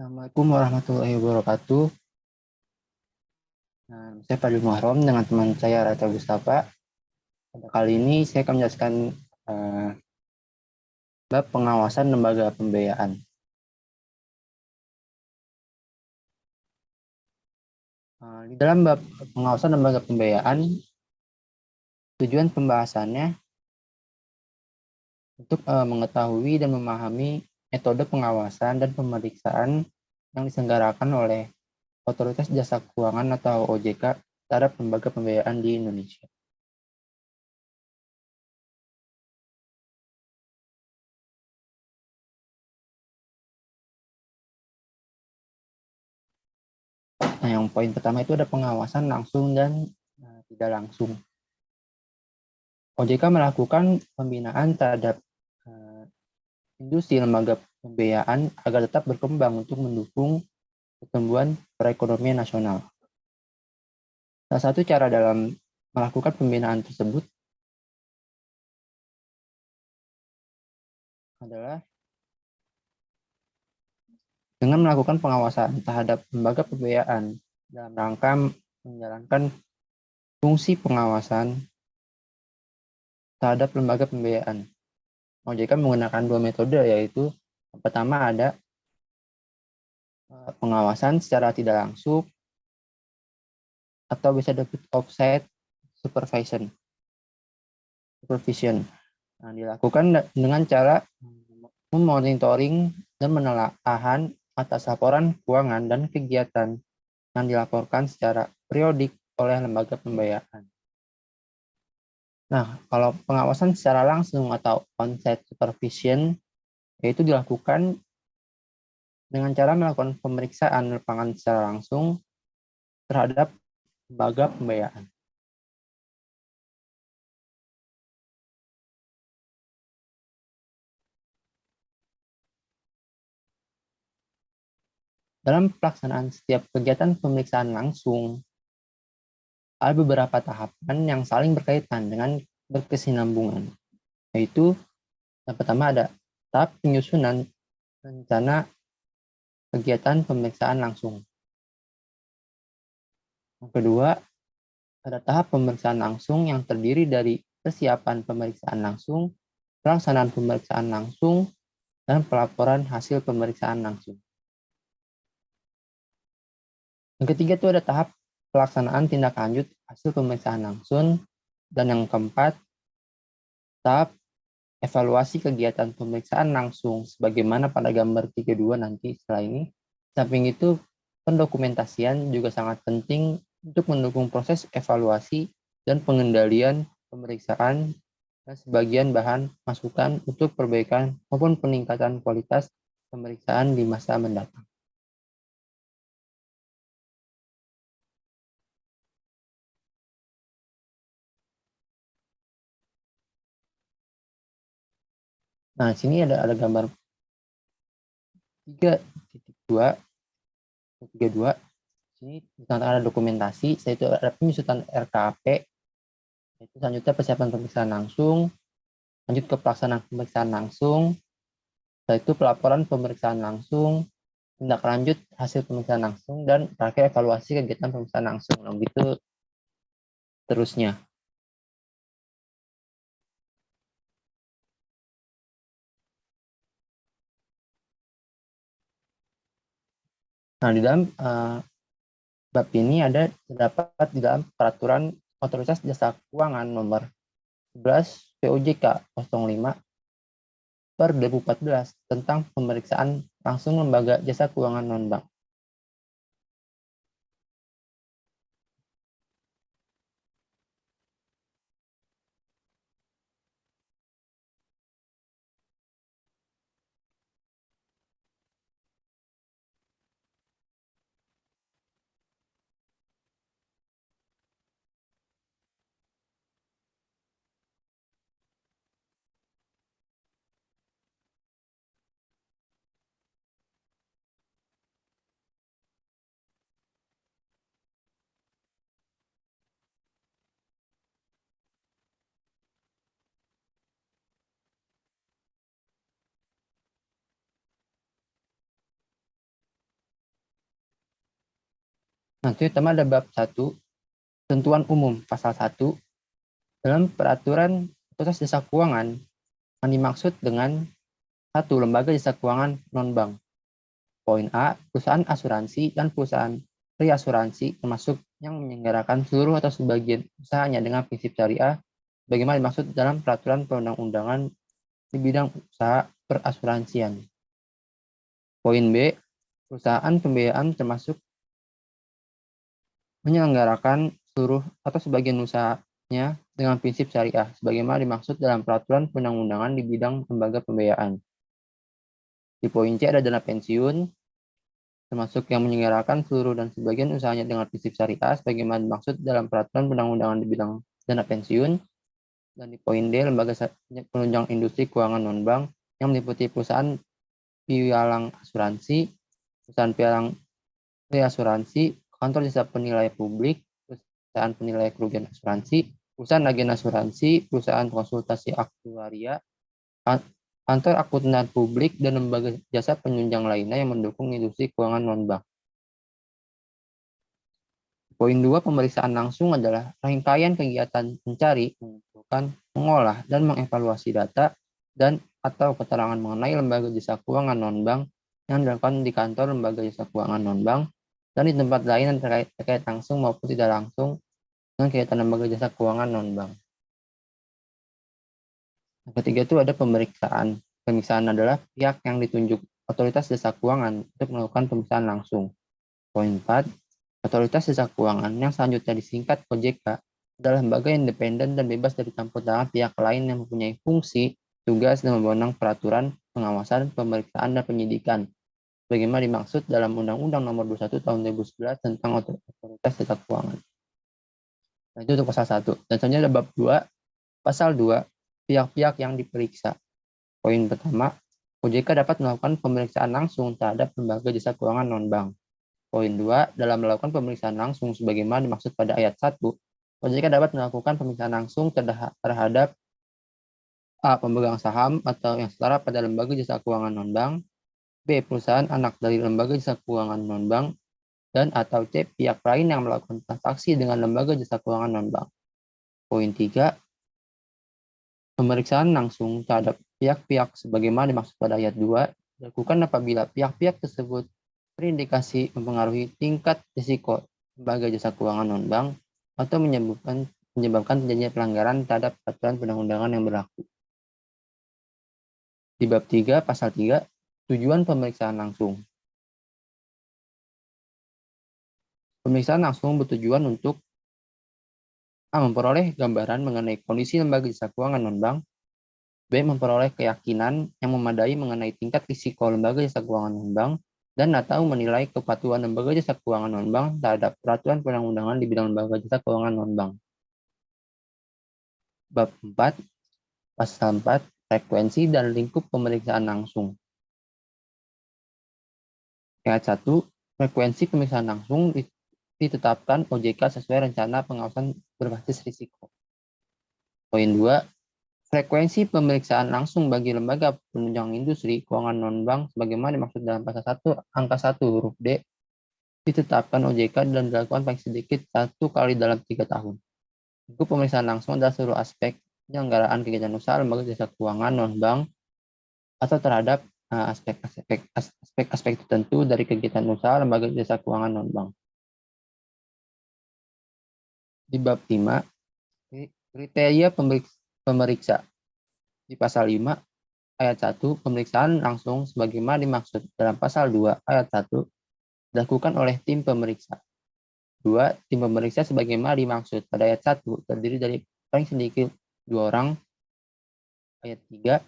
Assalamualaikum warahmatullahi wabarakatuh. Saya Fadil Muharram dengan teman saya Rata Mustafa. Pada kali ini saya akan menjelaskan eh, bab pengawasan lembaga pembiayaan. Di dalam bab pengawasan lembaga pembiayaan, tujuan pembahasannya untuk mengetahui dan memahami metode pengawasan dan pemeriksaan yang diselenggarakan oleh Otoritas Jasa Keuangan atau OJK terhadap lembaga pembiayaan di Indonesia. Nah, yang poin pertama itu ada pengawasan langsung dan tidak langsung. OJK melakukan pembinaan terhadap industri lembaga pembiayaan agar tetap berkembang untuk mendukung pertumbuhan perekonomian nasional. Salah satu cara dalam melakukan pembinaan tersebut adalah dengan melakukan pengawasan terhadap lembaga pembiayaan dalam rangka menjalankan fungsi pengawasan terhadap lembaga pembiayaan. OJK menggunakan dua metode, yaitu yang pertama ada pengawasan secara tidak langsung atau bisa disebut offsite supervision. Nah, dilakukan dengan cara memonitoring dan menelaah atas laporan keuangan dan kegiatan yang dilaporkan secara periodik oleh lembaga pembiayaan. Nah, kalau pengawasan secara langsung atau on-site supervision, yaitu dilakukan dengan cara melakukan pemeriksaan lapangan secara langsung terhadap lembaga pembiayaan. Dalam pelaksanaan setiap kegiatan pemeriksaan langsung, ada beberapa tahapan yang saling berkaitan dengan berkesinambungan, yaitu yang pertama ada tahap penyusunan rencana kegiatan pemeriksaan langsung. Yang kedua, ada tahap pemeriksaan langsung yang terdiri dari persiapan pemeriksaan langsung, pelaksanaan pemeriksaan langsung, dan pelaporan hasil pemeriksaan langsung. Yang ketiga itu ada tahap pelaksanaan tindak lanjut hasil pemeriksaan langsung, dan yang keempat, tahap evaluasi kegiatan pemeriksaan langsung sebagaimana pada gambar 32 nanti setelah ini. Samping itu, pendokumentasian juga sangat penting untuk mendukung proses evaluasi dan pengendalian pemeriksaan dan sebagian bahan masukan untuk perbaikan maupun peningkatan kualitas pemeriksaan di masa mendatang. Nah, sini ada gambar 3.2, 32. Sini ada dokumentasi, yaitu ada penyusutan RKAP, yaitu selanjutnya persiapan pemeriksaan langsung, lanjut ke pelaksanaan pemeriksaan langsung, setelah itu pelaporan pemeriksaan langsung, tindak lanjut hasil pemeriksaan langsung, dan terakhir evaluasi kegiatan pemeriksaan langsung. Nah, begitu terusnya. Nah, di dalam bab ini terdapat di dalam peraturan Otoritas Jasa Keuangan nomor 11 POJK 05 per 2014 tentang pemeriksaan langsung lembaga jasa keuangan non-bank. Nah, itu pertama ada bab 1, ketentuan umum pasal 1. Dalam peraturan otoritas jasa keuangan yang dimaksud dengan 1. Lembaga jasa keuangan non-bank. Poin A, perusahaan asuransi dan perusahaan reasuransi termasuk yang menyelenggarakan seluruh atau sebagian usahanya dengan prinsip syariah bagaimana dimaksud dalam peraturan perundang-undangan di bidang usaha perasuransian. Poin B, perusahaan pembiayaan termasuk menyelenggarakan seluruh atau sebagian usahanya dengan prinsip syariah sebagaimana dimaksud dalam peraturan perundang-undangan di bidang lembaga pembiayaan. Di poin C ada dana pensiun, termasuk yang menyelenggarakan seluruh dan sebagian usahanya dengan prinsip syariah sebagaimana dimaksud dalam peraturan perundang-undangan di bidang dana pensiun. Dan di poin D, lembaga penunjang industri keuangan non-bank yang meliputi perusahaan pialang asuransi, perusahaan pialang reasuransi, kantor jasa penilai publik, perusahaan penilai kerugian asuransi, perusahaan agen asuransi, perusahaan konsultasi aktuaria, kantor akuntan publik, dan lembaga jasa penunjang lainnya yang mendukung industri keuangan non-bank. Poin 2, pemeriksaan langsung adalah rangkaian kegiatan mencari, mengumpulkan, mengolah, dan mengevaluasi data dan atau keterangan mengenai lembaga jasa keuangan non-bank yang dilakukan di kantor lembaga jasa keuangan non-bank dan di tempat lain yang terkait langsung maupun tidak langsung dengan kegiatan lembaga jasa keuangan non-bank. Yang ketiga itu ada pemeriksaan. Pemeriksaan adalah pihak yang ditunjuk otoritas jasa keuangan untuk melakukan pemeriksaan langsung. Poin 4, otoritas jasa keuangan yang selanjutnya disingkat OJK adalah lembaga independen dan bebas dari campur tangan pihak lain yang mempunyai fungsi, tugas, dan wewenang peraturan, pengawasan, pemeriksaan, dan penyidikan bagaimana dimaksud dalam Undang-Undang Nomor 21 Tahun 2011 tentang otoritas jasa keuangan. Nah, itu untuk pasal 1. Dan selanjutnya ada bab 2, pasal 2, pihak-pihak yang diperiksa. Poin pertama, OJK dapat melakukan pemeriksaan langsung terhadap lembaga jasa keuangan non-bank. Poin 2, dalam melakukan pemeriksaan langsung sebagaimana dimaksud pada ayat 1, OJK dapat melakukan pemeriksaan langsung terhadap A. Pemegang saham atau yang setara pada lembaga jasa keuangan non-bank, B. Perusahaan anak dari lembaga jasa keuangan non-bank, dan atau C. Pihak lain yang melakukan transaksi dengan lembaga jasa keuangan non-bank. Poin 3, pemeriksaan langsung terhadap pihak-pihak sebagaimana dimaksud pada ayat 2 dilakukan apabila pihak-pihak tersebut berindikasi mempengaruhi tingkat risiko lembaga jasa keuangan non-bank atau menyebabkan terjadinya pelanggaran terhadap peraturan perundang-undangan yang berlaku. Di bab 3, pasal 3, tujuan pemeriksaan langsung. Pemeriksaan langsung bertujuan untuk A. Memperoleh gambaran mengenai kondisi lembaga jasa keuangan non-bank, B. Memperoleh keyakinan yang memadai mengenai tingkat risiko lembaga jasa keuangan non-bank, dan atau menilai kepatuhan lembaga jasa keuangan non-bank terhadap peraturan perundang-undangan di bidang lembaga jasa keuangan non-bank. Bab 4, pasal 4, frekuensi dan lingkup pemeriksaan langsung. Ayat 1, frekuensi pemeriksaan langsung ditetapkan OJK sesuai rencana pengawasan berbasis risiko. Poin 2, frekuensi pemeriksaan langsung bagi lembaga penunjang industri keuangan non-bank sebagaimana dimaksud dalam pasal 1 angka 1 huruf D ditetapkan OJK dan dilakukan paling sedikit 1 kali dalam 3 tahun. Lingkup pemeriksaan langsung adalah seluruh aspek penyelenggaraan kegiatan usaha lembaga jasa keuangan non-bank atau terhadap aspek-aspek tertentu dari kegiatan usaha lembaga jasa keuangan non-bank. Di bab 5, kriteria pemeriksa. Di pasal 5, ayat 1, pemeriksaan langsung sebagaimana dimaksud dalam pasal 2 ayat 1 dilakukan oleh tim pemeriksa. 2. Tim pemeriksa sebagaimana dimaksud pada ayat 1 terdiri dari paling sedikit 2 orang. Ayat 3.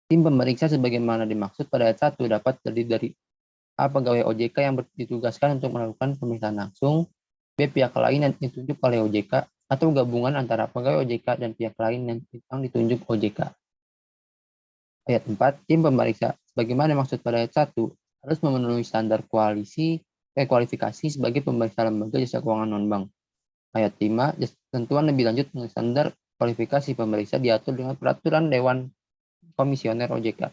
Tim pemeriksa sebagaimana dimaksud pada ayat 1 dapat terdiri dari A. Pegawai OJK yang ditugaskan untuk melakukan pemeriksaan langsung, B. Pihak lain yang ditunjuk oleh OJK, atau gabungan antara pegawai OJK dan pihak lain yang ditunjuk OJK. Ayat 4. Tim pemeriksa sebagaimana dimaksud pada ayat 1 harus memenuhi standar kualifikasi sebagai pemeriksa lembaga jasa keuangan non-bank. Ayat 5. Ketentuan lebih lanjut mengenai standar kualifikasi pemeriksa diatur dengan peraturan Dewan Komisioner OJK.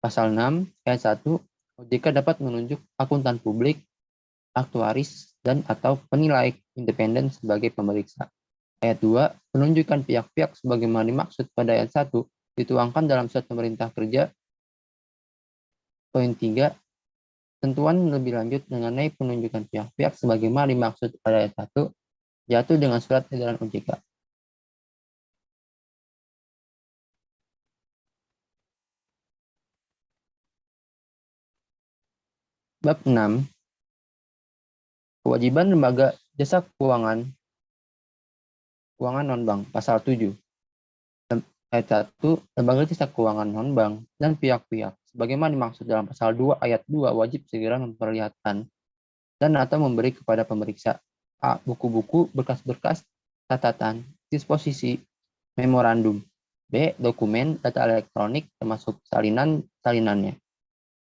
Pasal 6 ayat 1, OJK dapat menunjuk akuntan publik, aktuaris, dan atau penilai independen sebagai pemeriksa. Ayat 2, penunjukan pihak-pihak sebagaimana dimaksud pada ayat 1 dituangkan dalam surat pemerintah kerja. Poin 3, tentuan lebih lanjut mengenai penunjukan pihak-pihak sebagaimana dimaksud pada ayat 1 jatuh dengan surat edaran OJK. Bab 6, kewajiban lembaga jasa keuangan non-bank, pasal 7. Ayat 1, lembaga jasa keuangan non-bank dan pihak-pihak sebagaimana dimaksud dalam pasal 2 ayat 2 wajib segera memperlihatkan dan atau memberi kepada pemeriksa A. buku-buku, berkas-berkas, catatan, disposisi, memorandum. B. dokumen, data elektronik termasuk salinannya.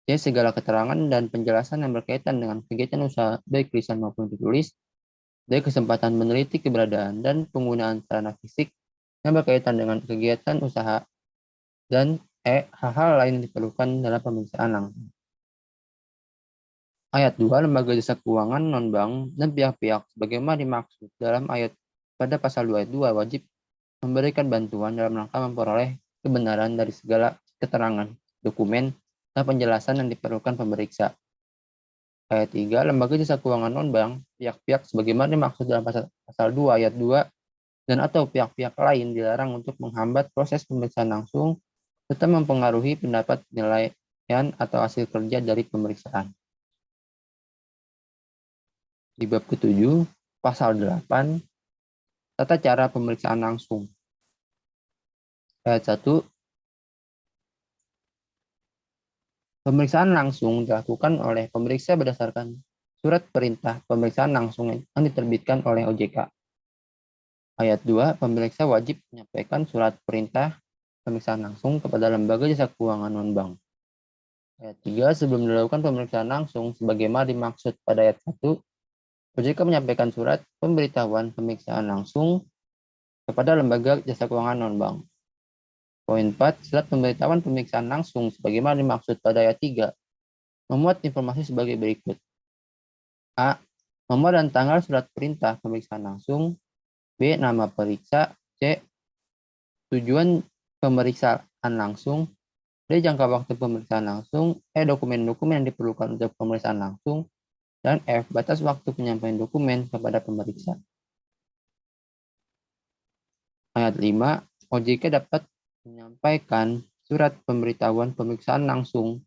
C. segala keterangan dan penjelasan yang berkaitan dengan kegiatan usaha baik tulisan maupun tertulis. D. kesempatan meneliti keberadaan dan penggunaan sarana fisik yang berkaitan dengan kegiatan usaha. Dan E. hal-hal lain yang diperlukan dalam pemeriksaan langsung. Ayat 2, lembaga jasa keuangan non-bank dan pihak-pihak sebagaimana dimaksud dalam ayat pada pasal 2 ayat 2 wajib memberikan bantuan dalam rangka memperoleh kebenaran dari segala keterangan, dokumen, dan penjelasan yang diperlukan pemeriksa. Ayat 3, lembaga jasa keuangan non-bank, pihak-pihak sebagaimana dimaksud dalam pasal 2 ayat 2 dan atau pihak-pihak lain dilarang untuk menghambat proses pemeriksaan langsung serta mempengaruhi pendapat penilaian atau hasil kerja dari pemeriksaan. Di bab ke-7, pasal 8, tata cara pemeriksaan langsung. Ayat 1, pemeriksaan langsung dilakukan oleh pemeriksa berdasarkan surat perintah pemeriksaan langsung yang diterbitkan oleh OJK. Ayat 2, pemeriksa wajib menyampaikan surat perintah pemeriksaan langsung kepada lembaga jasa keuangan non-bank. Ayat 3, sebelum dilakukan pemeriksaan langsung sebagaimana dimaksud pada ayat 1, OJK menyampaikan surat pemberitahuan pemeriksaan langsung kepada lembaga jasa keuangan non-bank. Poin 4, surat pemberitahuan pemeriksaan langsung sebagaimana dimaksud pada ayat 3 memuat informasi sebagai berikut. A. Nomor dan tanggal surat perintah pemeriksaan langsung. B. Nama periksa. C. Tujuan pemeriksaan langsung. D. Jangka waktu pemeriksaan langsung. E. Dokumen-dokumen yang diperlukan untuk pemeriksaan langsung. Dan F. Batas waktu penyampaian dokumen kepada pemeriksa. Ayat 5. OJK dapat menyampaikan surat pemberitahuan pemeriksaan langsung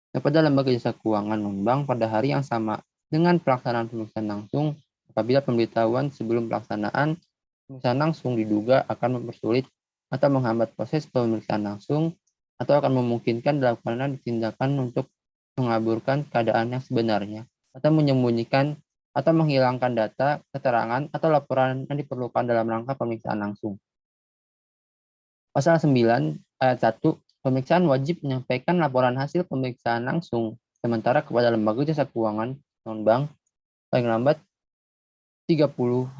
kepada lembaga jasa keuangan non-bank pada hari yang sama dengan pelaksanaan pemeriksaan langsung apabila pemberitahuan sebelum pelaksanaan pemeriksaan langsung diduga akan mempersulit atau menghambat proses pemeriksaan langsung atau akan memungkinkan dilakukan tindakan untuk mengaburkan keadaan yang sebenarnya atau menyembunyikan atau menghilangkan data, keterangan, atau laporan yang diperlukan dalam rangka pemeriksaan langsung. Pasal 9 ayat 1, pemeriksaan wajib menyampaikan laporan hasil pemeriksaan langsung sementara kepada lembaga jasa keuangan non-bank paling lambat 30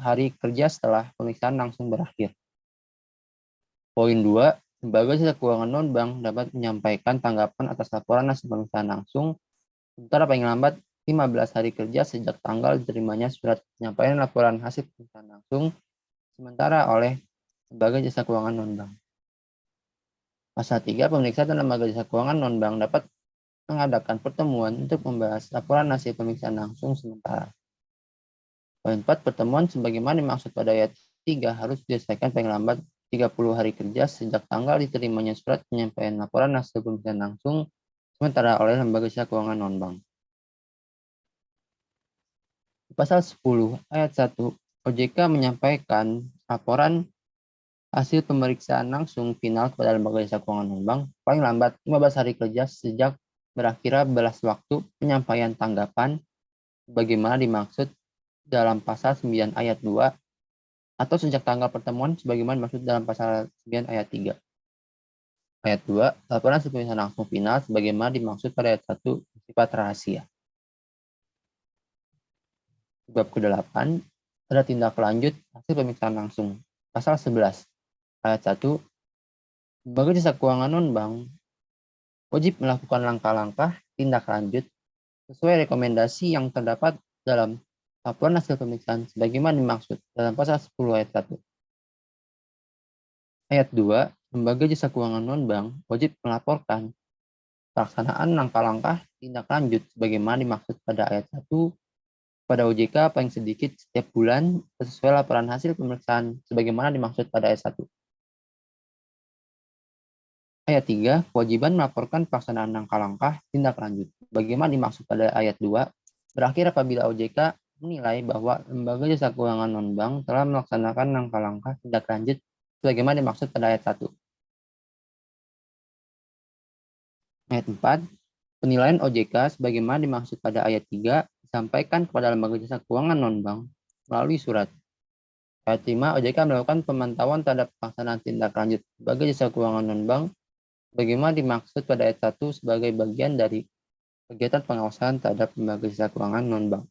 hari kerja setelah pemeriksaan langsung berakhir. Poin 2, lembaga jasa keuangan non-bank dapat menyampaikan tanggapan atas laporan hasil pemeriksaan langsung sementara paling lambat 15 hari kerja sejak tanggal diterimanya surat penyampaian laporan hasil pemeriksaan langsung sementara oleh lembaga jasa keuangan non-bank. Pasal 3, pemeriksa dan lembaga jasa keuangan non-bank dapat mengadakan pertemuan untuk membahas laporan hasil pemeriksaan langsung sementara. Poin 4, pertemuan sebagaimana dimaksud pada ayat 3 harus diselesaikan paling lambat 30 hari kerja sejak tanggal diterimanya surat penyampaian laporan hasil pemeriksaan langsung sementara oleh lembaga jasa keuangan non-bank. Pasal 10 ayat 1, OJK menyampaikan laporan hasil pemeriksaan langsung final kepada lembaga jasa keuangan non-bank paling lambat 15 hari kerja sejak berakhirnya batas waktu penyampaian tanggapan sebagaimana dimaksud dalam pasal 9 ayat 2 atau sejak tanggal pertemuan sebagaimana dimaksud dalam pasal 9 ayat 3. Ayat 2, laporan hasil pemeriksaan langsung final sebagaimana dimaksud pada ayat 1 bersifat rahasia. Bab ke-8, ada tindak lanjut hasil pemeriksaan langsung. Pasal 11 ayat 1, lembaga jasa keuangan non-bank wajib melakukan langkah-langkah tindak lanjut sesuai rekomendasi yang terdapat dalam laporan hasil pemeriksaan sebagaimana dimaksud dalam pasal 10 ayat 1. Ayat 2, lembaga jasa keuangan non-bank wajib melaporkan pelaksanaan langkah-langkah tindak lanjut sebagaimana dimaksud pada ayat 1 pada OJK paling sedikit setiap bulan sesuai laporan hasil pemeriksaan sebagaimana dimaksud pada ayat 1. Ayat 3, kewajiban melaporkan pelaksanaan langkah-langkah tindak lanjut bagaimana dimaksud pada ayat 2 berakhir apabila OJK menilai bahwa lembaga jasa keuangan non-bank telah melaksanakan langkah-langkah tindak lanjut sebagaimana dimaksud pada ayat 1. Ayat 4, penilaian OJK sebagaimana dimaksud pada ayat 3 disampaikan kepada lembaga jasa keuangan non-bank melalui surat. Ayat 5, OJK melakukan pemantauan terhadap pelaksanaan tindak lanjut lembaga jasa keuangan non-bank sebagaimana dimaksud pada ayat 1 sebagai bagian dari kegiatan pengawasan terhadap lembaga jasa keuangan non-bank.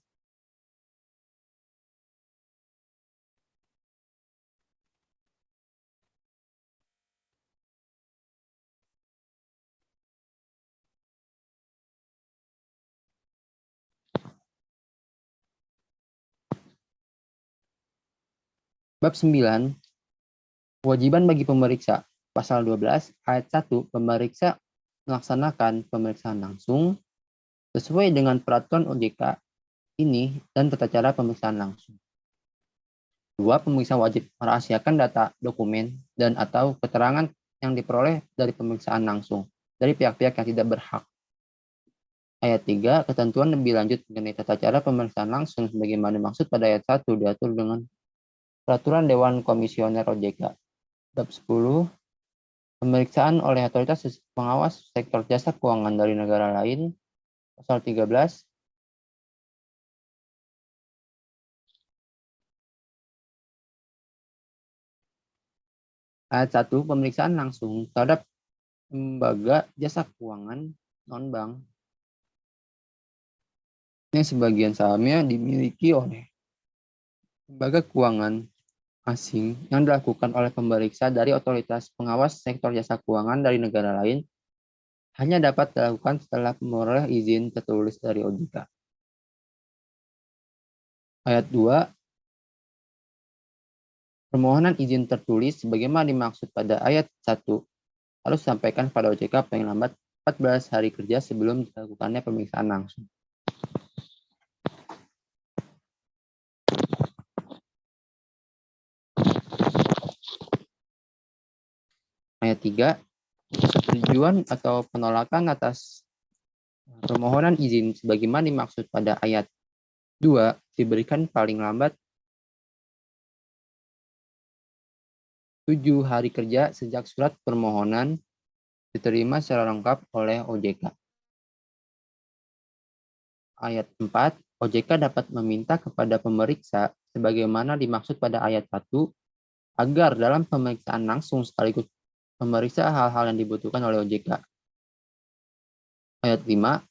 Bab 9, kewajiban bagi pemeriksa. Pasal 12 ayat 1, pemeriksa melaksanakan pemeriksaan langsung sesuai dengan peraturan OJK ini dan tata cara pemeriksaan langsung. 2, pemeriksa wajib merahasiakan data, dokumen, dan atau keterangan yang diperoleh dari pemeriksaan langsung dari pihak-pihak yang tidak berhak. Ayat 3, ketentuan lebih lanjut mengenai tata cara pemeriksaan langsung sebagaimana dimaksud pada ayat 1 diatur dengan Peraturan Dewan Komisioner OJK. Bab 10, pemeriksaan oleh otoritas pengawas sektor jasa keuangan dari negara lain. Pasal 13, ayat 1, pemeriksaan langsung terhadap lembaga jasa keuangan non-bank yang sebagian sahamnya dimiliki oleh lembaga keuangan asing yang dilakukan oleh pemeriksa dari otoritas pengawas sektor jasa keuangan dari negara lain hanya dapat dilakukan setelah memperoleh izin tertulis dari OJK. Ayat 2, permohonan izin tertulis sebagaimana dimaksud pada ayat 1 harus disampaikan pada OJK paling lambat 14 hari kerja sebelum dilakukannya pemeriksaan langsung. Ayat 3, persetujuan atau penolakan atas permohonan izin sebagaimana dimaksud pada ayat 2 diberikan paling lambat 7 hari kerja sejak surat permohonan diterima secara lengkap oleh OJK. Ayat 4, OJK dapat meminta kepada pemeriksa sebagaimana dimaksud pada ayat 1 agar dalam pemeriksaan langsung sekaligus memeriksa hal-hal yang dibutuhkan oleh OJK. Ayat 5,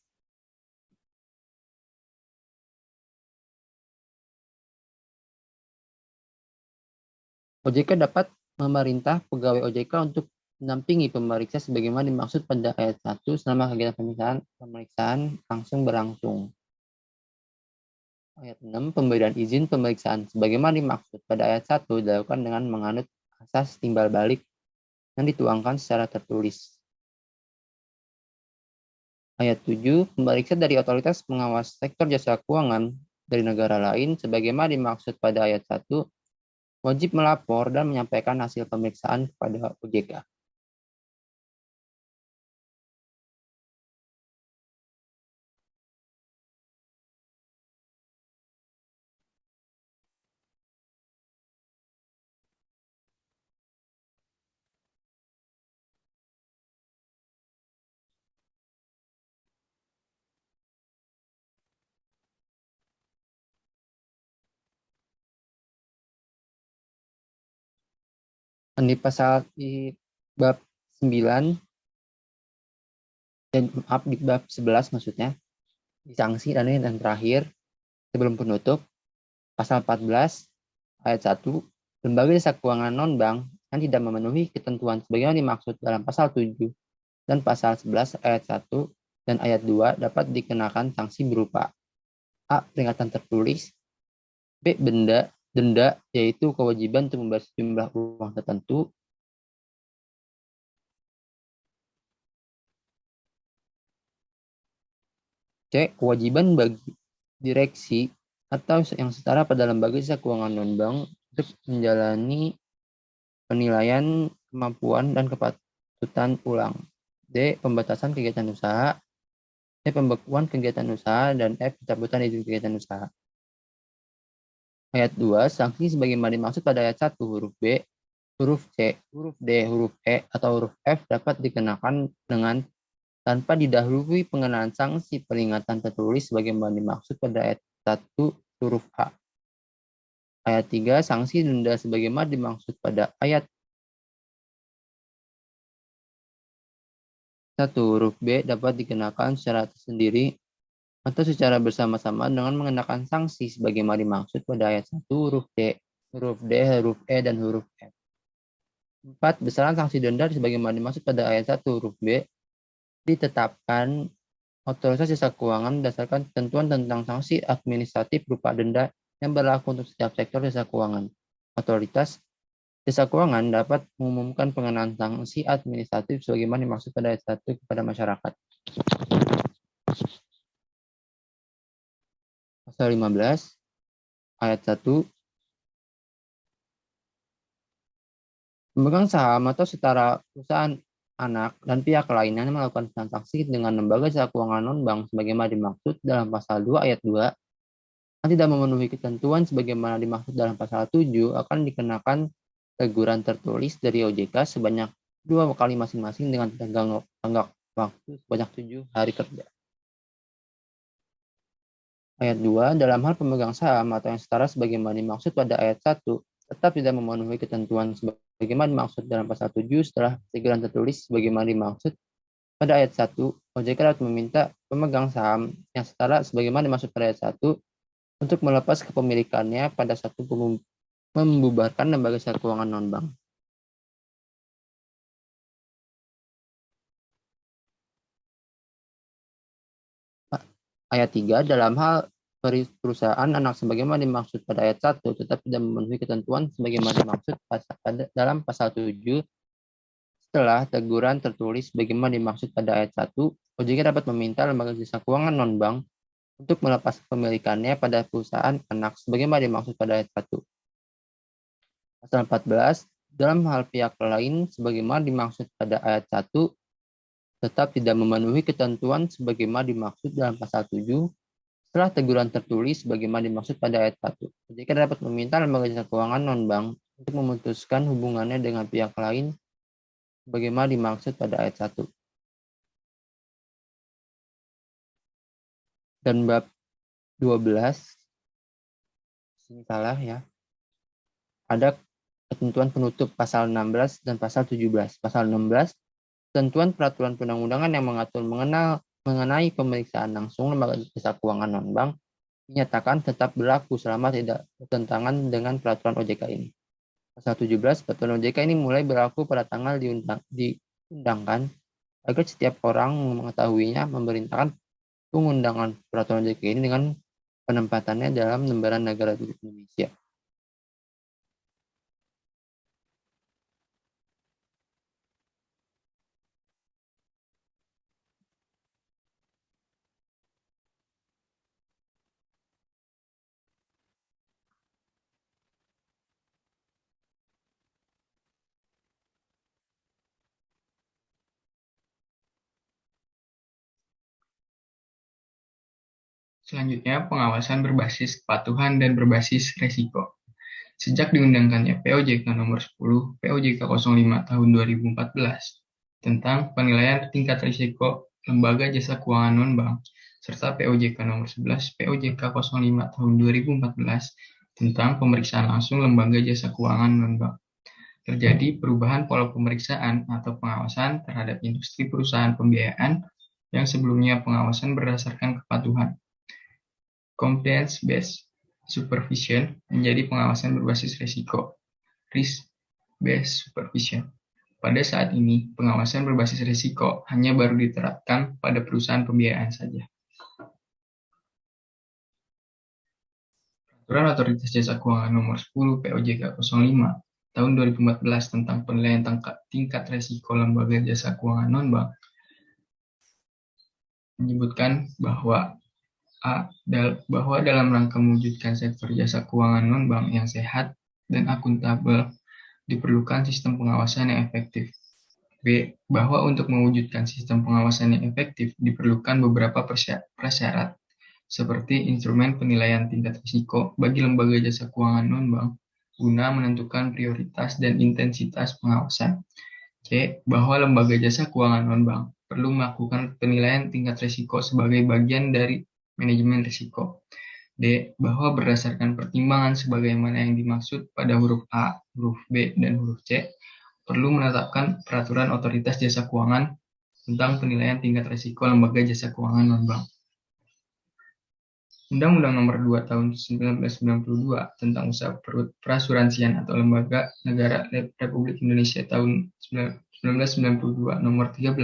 OJK dapat memerintah pegawai OJK untuk mendampingi pemeriksa sebagaimana dimaksud pada ayat 1 selama kegiatan pemeriksaan langsung berlangsung. Ayat 6, pemberian izin pemeriksaan sebagaimana dimaksud pada ayat 1 dilakukan dengan menganut asas timbal balik yang dituangkan secara tertulis. Ayat 7, pemeriksa dari otoritas pengawas sektor jasa keuangan dari negara lain sebagaimana dimaksud pada ayat 1 wajib melapor dan menyampaikan hasil pemeriksaan kepada OJK. Di bab 9 dan di bab 11 maksudnya di sanksi dan terakhir sebelum penutup pasal 14 ayat 1 lembaga jasa keuangan non-bank yang tidak memenuhi ketentuan sebagaimana dimaksud dalam pasal 7 dan pasal 11 ayat 1 dan ayat 2 dapat dikenakan sanksi berupa A. Peringatan tertulis B. Denda, yaitu kewajiban untuk membayar sejumlah uang tertentu. C. Kewajiban bagi direksi atau yang setara pada lembaga jasa keuangan non-bank untuk menjalani penilaian kemampuan dan kepatutan ulang. D. Pembatasan kegiatan usaha. E. Pembekuan kegiatan usaha. Dan F. Pencabutan izin kegiatan usaha. Ayat 2. Sanksi sebagaimana dimaksud pada ayat 1 huruf B, huruf C, huruf D, huruf E, atau huruf F dapat dikenakan dengan tanpa didahului pengenaan sanksi peringatan tertulis sebagaimana dimaksud pada ayat 1 huruf A. Ayat 3. Sanksi denda sebagaimana dimaksud pada ayat 1 huruf B dapat dikenakan secara tersendiri atau secara bersama-sama dengan mengenakan sanksi sebagaimana dimaksud pada ayat 1 huruf C, huruf D, huruf E, dan huruf F. 4. Besaran sanksi denda sebagaimana dimaksud pada ayat 1 huruf B ditetapkan otoritas jasa keuangan berdasarkan ketentuan tentang sanksi administratif berupa denda yang berlaku untuk setiap sektor jasa keuangan. Otoritas jasa keuangan dapat mengumumkan pengenaan sanksi administratif sebagaimana dimaksud pada ayat 1 kepada masyarakat. Pasal 15 ayat 1. Pemegang saham atau setara perusahaan anak dan pihak lainnya yang melakukan transaksi dengan lembaga jasa keuangan non-bank sebagaimana dimaksud dalam pasal 2 ayat 2 yang tidak memenuhi ketentuan sebagaimana dimaksud dalam pasal 7 akan dikenakan teguran tertulis dari OJK sebanyak 2 kali masing-masing dengan tenggang waktu sebanyak 7 hari kerja. Ayat 2. Dalam hal pemegang saham atau yang setara sebagaimana dimaksud pada ayat 1 tetap tidak memenuhi ketentuan sebagaimana dimaksud dalam pasal 7 setelah teguran tertulis sebagaimana dimaksud pada ayat 1, OJK dapat meminta pemegang saham yang setara sebagaimana dimaksud pada ayat 1 untuk melepas kepemilikannya pada satu membubarkan lembaga jasa keuangan non-bank. Ayat 3. Dalam hal perusahaan anak sebagaimana dimaksud pada ayat 1 tetap tidak memenuhi ketentuan sebagaimana dimaksud dalam pasal 7 setelah teguran tertulis sebagaimana dimaksud pada ayat 1, OJK dapat meminta lembaga jasa keuangan non-bank untuk melepas kepemilikannya pada perusahaan anak sebagaimana dimaksud pada ayat 1. Pasal 14. Dalam hal pihak lain sebagaimana dimaksud pada ayat 1 tetap tidak memenuhi ketentuan sebagaimana dimaksud dalam pasal 7 setelah teguran tertulis sebagaimana dimaksud pada ayat 1. OJK dapat meminta lembaga jasa keuangan non-bank untuk memutuskan hubungannya dengan pihak lain sebagaimana dimaksud pada ayat 1. Dan bab 12 ini salah ya. Ada ketentuan penutup pasal 16 dan pasal 17. Pasal 16, ketentuan peraturan perundang-undangan yang mengenai pemeriksaan langsung lembaga jasa keuangan non-bank dinyatakan tetap berlaku selama tidak bertentangan dengan peraturan OJK ini. Pasal 17, peraturan OJK ini mulai berlaku pada tanggal diundangkan agar setiap orang mengetahuinya memerintahkan pengundangan peraturan OJK ini dengan penempatannya dalam lembaran negara Republik Indonesia. Selanjutnya, pengawasan berbasis kepatuhan dan berbasis resiko. Sejak diundangkannya POJK nomor 10, POJK 05 tahun 2014, tentang penilaian tingkat risiko lembaga jasa keuangan non-bank, serta POJK nomor 11, POJK 05 tahun 2014, tentang pemeriksaan langsung lembaga jasa keuangan non-bank. Terjadi perubahan pola pemeriksaan atau pengawasan terhadap industri perusahaan pembiayaan yang sebelumnya pengawasan berdasarkan kepatuhan. Compliance-based supervision menjadi pengawasan berbasis risiko, risk-based supervision. Pada saat ini, pengawasan berbasis risiko hanya baru diterapkan pada perusahaan pembiayaan saja. Peraturan Otoritas Jasa Keuangan Nomor 10 POJK 05 tahun 2014 tentang penilaian tingkat resiko lembaga jasa keuangan non-bank menyebutkan bahwa bahwa dalam rangka mewujudkan sektor jasa keuangan non-bank yang sehat dan akuntabel diperlukan sistem pengawasan yang efektif. B. Bahwa untuk mewujudkan sistem pengawasan yang efektif diperlukan beberapa prasyarat seperti instrumen penilaian tingkat risiko bagi lembaga jasa keuangan non-bank guna menentukan prioritas dan intensitas pengawasan. C. Bahwa lembaga jasa keuangan non-bank perlu melakukan penilaian tingkat risiko sebagai bagian dari manajemen risiko. D. Bahwa berdasarkan pertimbangan sebagaimana yang dimaksud pada huruf A, huruf B, dan huruf C, perlu menetapkan peraturan otoritas jasa keuangan tentang penilaian tingkat risiko lembaga jasa keuangan non-bank. Undang-Undang Nomor 2 Tahun 1992 tentang Usaha Perasuransian atau Lembaga Negara Republik Indonesia tahun 1992 Nomor 13,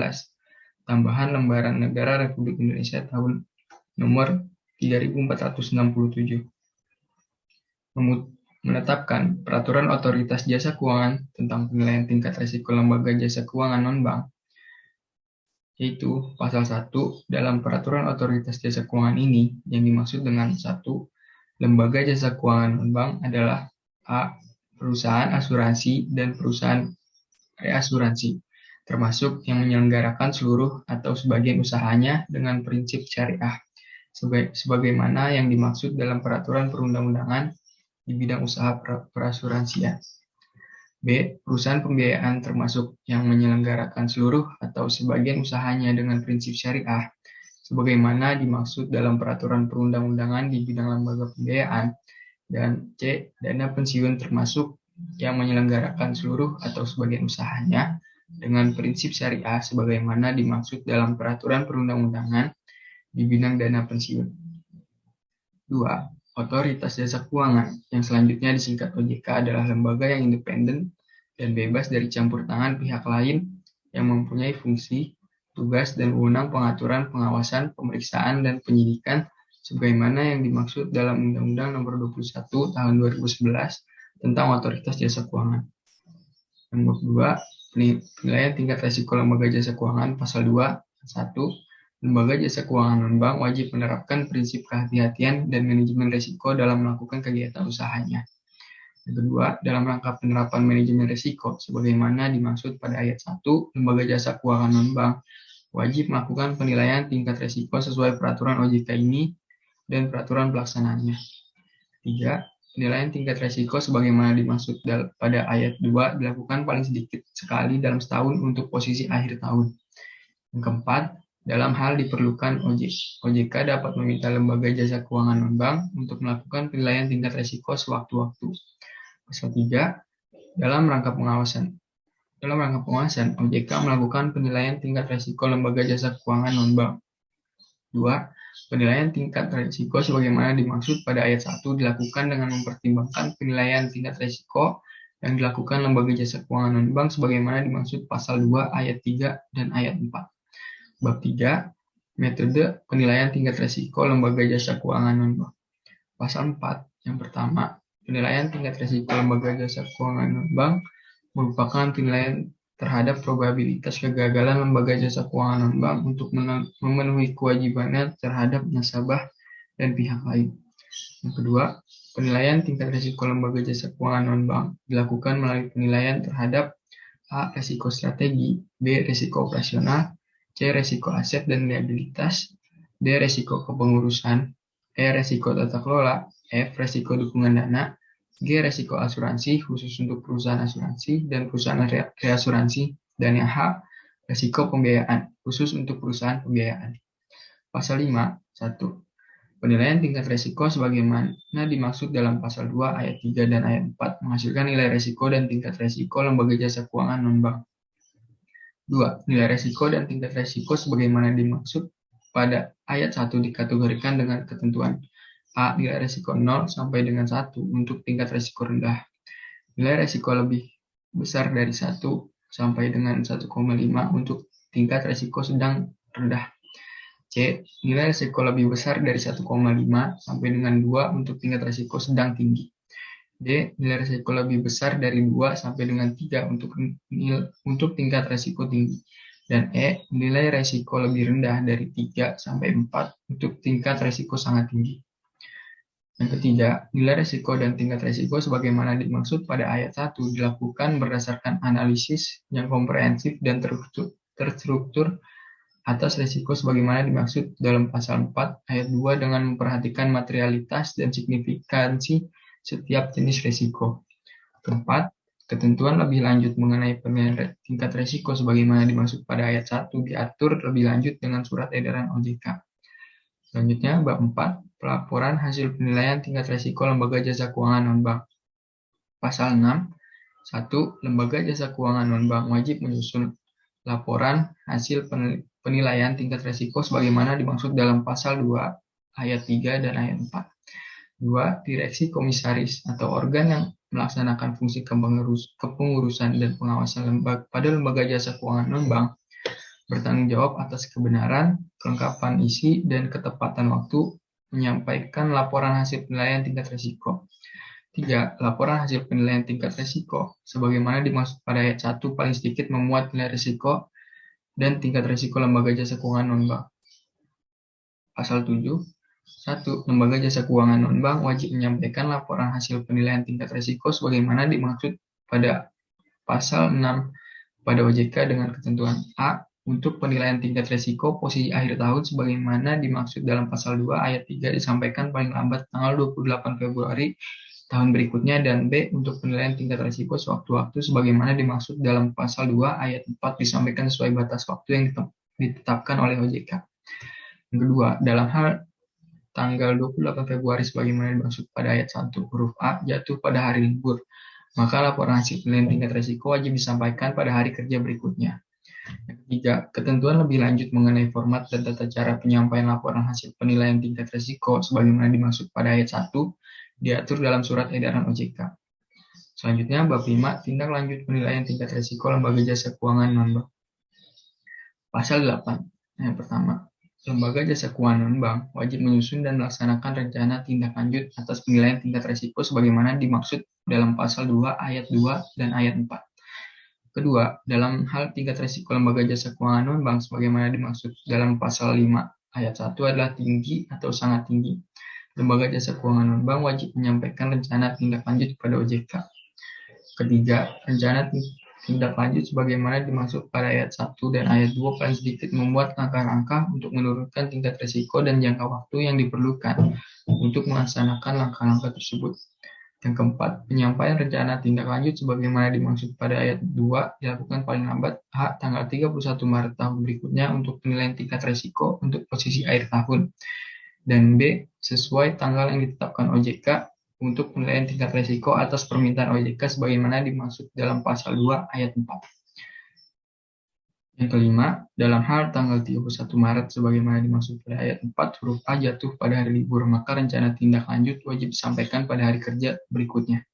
tambahan Lembaran Negara Republik Indonesia tahun Nomor 3467, menetapkan Peraturan Otoritas Jasa Keuangan tentang penilaian tingkat risiko lembaga jasa keuangan non-bank, yaitu pasal 1 dalam Peraturan Otoritas Jasa Keuangan ini yang dimaksud dengan 1. Lembaga jasa keuangan non-bank adalah A. Perusahaan asuransi dan perusahaan reasuransi, termasuk yang menyelenggarakan seluruh atau sebagian usahanya dengan prinsip syariah, sebagaimana yang dimaksud dalam peraturan perundang-undangan di bidang usaha perasuransian. B. Perusahaan pembiayaan termasuk yang menyelenggarakan seluruh atau sebagian usahanya dengan prinsip syariah, sebagaimana dimaksud dalam peraturan perundang-undangan di bidang lembaga pembiayaan. Dan C. Dana pensiun termasuk yang menyelenggarakan seluruh atau sebagian usahanya dengan prinsip syariah, sebagaimana dimaksud dalam peraturan perundang-undangan di bidang dana pensiun. 2. Otoritas Jasa Keuangan, yang selanjutnya disingkat OJK, adalah lembaga yang independen dan bebas dari campur tangan pihak lain yang mempunyai fungsi, tugas, dan wewenang pengaturan, pengawasan, pemeriksaan, dan penyidikan sebagaimana yang dimaksud dalam Undang-Undang Nomor 21 Tahun 2011 tentang Otoritas Jasa Keuangan. Nomor 2. Penilaian tingkat risiko lembaga jasa keuangan pasal 2. 1. Lembaga jasa keuangan non-bank wajib menerapkan prinsip kehati-hatian dan manajemen risiko dalam melakukan kegiatan usahanya. Yang kedua, dalam rangka penerapan manajemen risiko, sebagaimana dimaksud pada ayat 1, lembaga jasa keuangan non-bank wajib melakukan penilaian tingkat risiko sesuai peraturan OJK ini dan peraturan pelaksanaannya. 3. Penilaian tingkat risiko sebagaimana dimaksud pada ayat 2 dilakukan paling sedikit sekali dalam setahun untuk posisi akhir tahun. Yang keempat, dalam hal diperlukan OJK dapat meminta lembaga jasa keuangan non-bank untuk melakukan penilaian tingkat risiko sewaktu-waktu. Pasal 3. Dalam rangka pengawasan, OJK melakukan penilaian tingkat risiko lembaga jasa keuangan non-bank. 2. Penilaian tingkat risiko sebagaimana dimaksud pada ayat 1 dilakukan dengan mempertimbangkan penilaian tingkat risiko yang dilakukan lembaga jasa keuangan non-bank sebagaimana dimaksud pasal 2 ayat 3 dan ayat 4. Bab 3. Metode penilaian tingkat risiko lembaga jasa keuangan non-bank. Pasal 4. Yang pertama, penilaian tingkat risiko lembaga jasa keuangan non-bank merupakan penilaian terhadap probabilitas kegagalan lembaga jasa keuangan non-bank untuk memenuhi kewajibannya terhadap nasabah dan pihak lain. Yang kedua, penilaian tingkat risiko lembaga jasa keuangan non-bank dilakukan melalui penilaian terhadap A. Risiko strategi, B. Risiko operasional, C. Risiko aset dan liabilitas, D. Risiko kepengurusan, E. Risiko tata kelola, F. Risiko dukungan dana, G. Risiko asuransi khusus untuk perusahaan asuransi dan perusahaan reasuransi, dan yang H. Risiko pembiayaan khusus untuk perusahaan pembiayaan. Pasal 5. 1. Penilaian tingkat risiko sebagaimana dimaksud dalam pasal 2 ayat 3 dan ayat 4 menghasilkan nilai risiko dan tingkat risiko lembaga jasa keuangan non-bank. 2. Nilai risiko dan tingkat risiko sebagaimana dimaksud pada ayat 1 dikategorikan dengan ketentuan A. Nilai risiko 0 sampai dengan 1 untuk tingkat risiko rendah. Nilai risiko lebih besar dari 1 sampai dengan 1,5 untuk tingkat risiko sedang rendah. C. Nilai risiko lebih besar dari 1,5 sampai dengan 2 untuk tingkat risiko sedang tinggi. D. Nilai risiko lebih besar dari 2 sampai dengan 3 untuk tingkat risiko tinggi. Dan E. Nilai risiko lebih rendah dari 3 sampai 4 untuk tingkat risiko sangat tinggi. Yang ketiga, nilai risiko dan tingkat risiko sebagaimana dimaksud pada ayat 1 dilakukan berdasarkan analisis yang komprehensif dan terstruktur atas risiko sebagaimana dimaksud dalam pasal 4 ayat 2 dengan memperhatikan materialitas dan signifikansi setiap jenis risiko. Keempat, ketentuan lebih lanjut mengenai penilaian tingkat risiko sebagaimana dimaksud pada ayat 1 diatur lebih lanjut dengan surat edaran OJK. Selanjutnya, bab 4, pelaporan hasil penilaian tingkat risiko lembaga jasa keuangan non-bank. Pasal 6, 1. Lembaga jasa keuangan non-bank wajib menyusun laporan hasil penilaian tingkat risiko sebagaimana dimaksud dalam pasal 2 ayat 3 dan ayat 4. 2. Direksi komisaris atau organ yang melaksanakan fungsi kepengurusan dan pengawasan pada lembaga jasa keuangan non-bank bertanggung jawab atas kebenaran, kelengkapan isi, dan ketepatan waktu menyampaikan laporan hasil penilaian tingkat risiko. 3. Laporan hasil penilaian tingkat risiko sebagaimana dimaksud pada ayat 1 paling sedikit memuat nilai risiko dan tingkat risiko lembaga jasa keuangan non-bank. Pasal 7. 1. Lembaga jasa keuangan non-bank wajib menyampaikan laporan hasil penilaian tingkat risiko sebagaimana dimaksud pada pasal 6 pada OJK dengan ketentuan A. Untuk penilaian tingkat risiko posisi akhir tahun sebagaimana dimaksud dalam pasal 2 ayat 3 disampaikan paling lambat tanggal 28 Februari tahun berikutnya, dan B. Untuk penilaian tingkat risiko sewaktu-waktu sebagaimana dimaksud dalam pasal 2 ayat 4 disampaikan sesuai batas waktu yang ditetapkan oleh OJK. Yang kedua, dalam hal tanggal 28 Februari sebagaimana dimaksud pada ayat 1 huruf A jatuh pada hari libur, maka laporan hasil penilaian tingkat risiko wajib disampaikan pada hari kerja berikutnya. Yang ketiga, ketentuan lebih lanjut mengenai format dan tata cara penyampaian laporan hasil penilaian tingkat risiko sebagaimana dimaksud pada ayat 1 diatur dalam surat edaran OJK. Selanjutnya, bab 5, tindak lanjut penilaian tingkat risiko lembaga jasa keuangan non-bank. Pasal 8. Yang pertama, lembaga jasa keuangan non-bank wajib menyusun dan melaksanakan rencana tindak lanjut atas penilaian tingkat risiko sebagaimana dimaksud dalam pasal 2 ayat 2 dan ayat 4. Kedua, dalam hal tingkat risiko lembaga jasa keuangan non-bank sebagaimana dimaksud dalam pasal 5 ayat 1 adalah tinggi atau sangat tinggi. Lembaga jasa keuangan non-bank wajib menyampaikan rencana tindak lanjut kepada OJK. Ketiga, rencana tindak lanjut sebagaimana dimaksud pada ayat 1 dan ayat 2 paling sedikit membuat langkah-langkah untuk menurunkan tingkat risiko dan jangka waktu yang diperlukan untuk melaksanakan langkah-langkah tersebut. Yang keempat, penyampaian rencana tindak lanjut sebagaimana dimaksud pada ayat 2 dilakukan paling lambat H tanggal 31 Maret tahun berikutnya untuk penilaian tingkat risiko untuk posisi akhir tahun. Dan B, sesuai tanggal yang ditetapkan OJK untuk penilaian tingkat risiko atas permintaan OJK sebagaimana dimaksud dalam pasal 2 ayat 4. Yang kelima, dalam hal tanggal 31 Maret sebagaimana dimaksud pada ayat 4 huruf A jatuh pada hari libur, maka rencana tindak lanjut wajib disampaikan pada hari kerja berikutnya.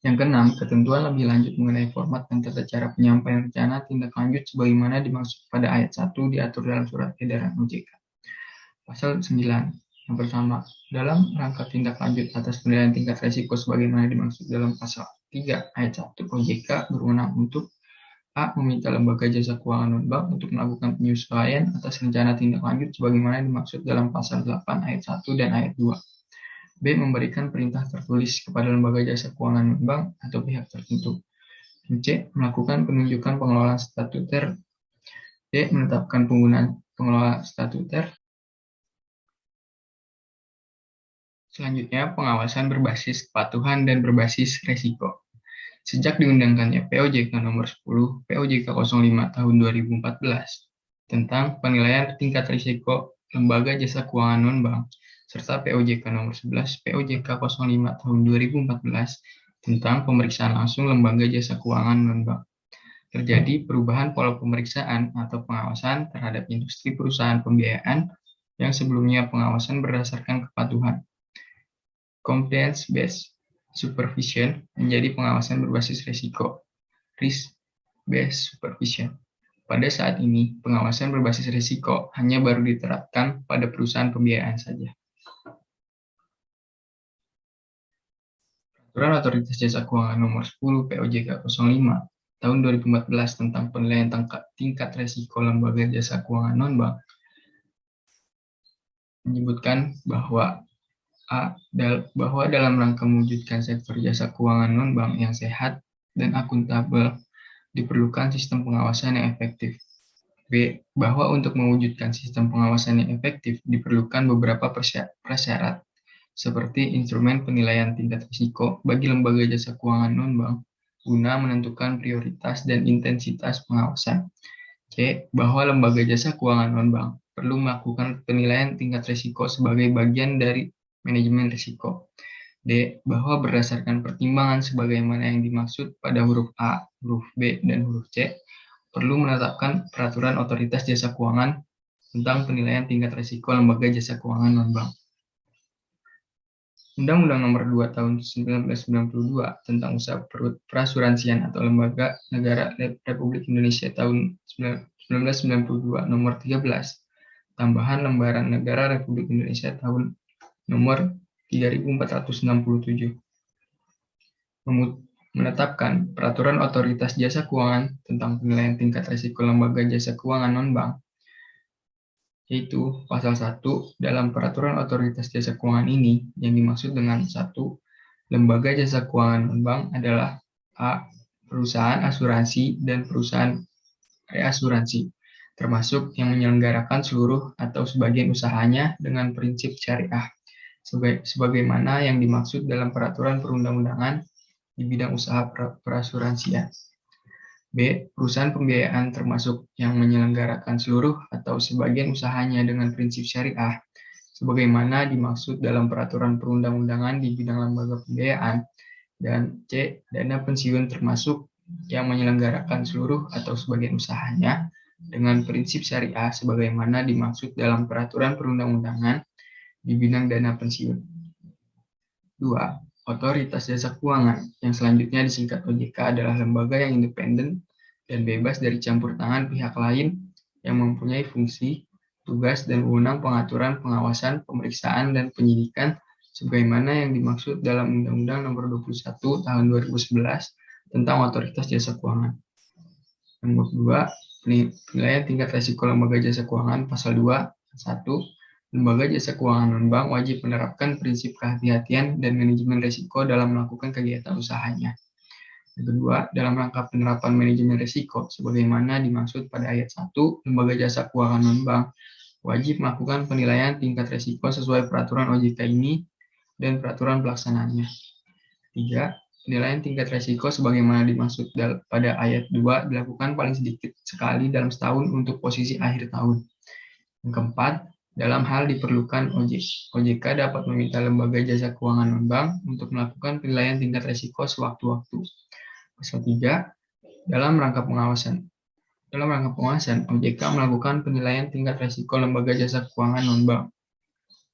Yang keenam, ketentuan lebih lanjut mengenai format dan tata cara penyampaian rencana tindak lanjut sebagaimana dimaksud pada ayat 1 diatur dalam surat edaran OJK. Pasal 9. Yang pertama, dalam rangka tindak lanjut atas penilaian tingkat risiko sebagaimana dimaksud dalam pasal 3 ayat 1 OJK berwenang untuk A. Meminta lembaga jasa keuangan non-bank untuk melakukan penyesuaian atas rencana tindak lanjut sebagaimana dimaksud dalam pasal 8 ayat 1 dan ayat 2. B. Memberikan perintah tertulis kepada lembaga jasa keuangan non-bank atau pihak tertentu. C. Melakukan penunjukan pengelola statuter. D. Menetapkan penggunaan pengelola statuter. Selanjutnya, pengawasan berbasis kepatuhan dan berbasis risiko. Sejak diundangkannya POJK nomor 10 POJK 05 tahun 2014 tentang penilaian tingkat risiko lembaga jasa keuangan non-bank serta POJK nomor 11 POJK 05 tahun 2014 tentang pemeriksaan langsung lembaga jasa keuangan non-bank. Terjadi perubahan pola pemeriksaan atau pengawasan terhadap industri perusahaan pembiayaan yang sebelumnya pengawasan berdasarkan kepatuhan. Compliance-based supervision menjadi pengawasan berbasis risiko, risk-based supervision. Pada saat ini, pengawasan berbasis risiko hanya baru diterapkan pada perusahaan pembiayaan saja. Peraturan Otoritas Jasa Keuangan Nomor 10 POJK 05 tahun 2014 tentang penilaian tingkat risiko lembaga jasa keuangan non-bank menyebutkan bahwa bahwa dalam rangka mewujudkan sektor jasa keuangan non-bank yang sehat dan akuntabel diperlukan sistem pengawasan yang efektif. B. Bahwa untuk mewujudkan sistem pengawasan yang efektif diperlukan beberapa prasyarat, seperti instrumen penilaian tingkat risiko bagi lembaga jasa keuangan non-bank guna menentukan prioritas dan intensitas pengawasan. C. Bahwa lembaga jasa keuangan non-bank perlu melakukan penilaian tingkat risiko sebagai bagian dari manajemen risiko. D. Bahwa berdasarkan pertimbangan sebagaimana yang dimaksud pada huruf A, huruf B, dan huruf C, perlu menetapkan peraturan otoritas jasa keuangan tentang penilaian tingkat risiko lembaga jasa keuangan non-bank. Undang-Undang Nomor 2 Tahun 1992 tentang Usaha Perasuransian atau Lembaga Negara Republik Indonesia Tahun 1992 Nomor 13, tambahan Lembaran Negara Republik Indonesia Tahun Nomor 3467, menetapkan peraturan otoritas jasa keuangan tentang penilaian tingkat risiko lembaga jasa keuangan non-bank, yaitu pasal 1 dalam peraturan otoritas jasa keuangan ini yang dimaksud dengan 1. Lembaga jasa keuangan non-bank adalah A. Perusahaan asuransi dan perusahaan reasuransi, termasuk yang menyelenggarakan seluruh atau sebagian usahanya dengan prinsip syariah, sebagaimana yang dimaksud dalam peraturan perundang-undangan di bidang usaha perasuransian. B. Perusahaan pembiayaan termasuk yang menyelenggarakan seluruh atau sebagian usahanya dengan prinsip syariah, sebagaimana dimaksud dalam peraturan perundang-undangan di bidang lembaga pembiayaan. Dan C. Dana pensiun termasuk yang menyelenggarakan seluruh atau sebagian usahanya dengan prinsip syariah, sebagaimana dimaksud dalam peraturan perundang-undangan di bidang dana pensiun. 2. Otoritas Jasa Keuangan, yang selanjutnya disingkat OJK, adalah lembaga yang independen dan bebas dari campur tangan pihak lain yang mempunyai fungsi, tugas, dan wewenang pengaturan, pengawasan, pemeriksaan, dan penyidikan sebagaimana yang dimaksud dalam Undang-Undang Nomor 21 Tahun 2011 tentang Otoritas Jasa Keuangan. Nomor 2. Penilaian tingkat risiko lembaga jasa keuangan pasal 2. 1. Lembaga jasa keuangan non-bank wajib menerapkan prinsip kehati-hatian dan manajemen risiko dalam melakukan kegiatan usahanya. Yang kedua, dalam rangka penerapan manajemen risiko, sebagaimana dimaksud pada ayat 1, lembaga jasa keuangan non-bank wajib melakukan penilaian tingkat risiko sesuai peraturan OJK ini dan peraturan pelaksanaannya. 3. Penilaian tingkat risiko sebagaimana dimaksud pada ayat 2 dilakukan paling sedikit sekali dalam setahun untuk posisi akhir tahun. Yang keempat, dalam hal diperlukan OJK dapat meminta lembaga jasa keuangan non-bank untuk melakukan penilaian tingkat risiko sewaktu-waktu. Pasal 3. Dalam rangka pengawasan, OJK melakukan penilaian tingkat risiko lembaga jasa keuangan non-bank.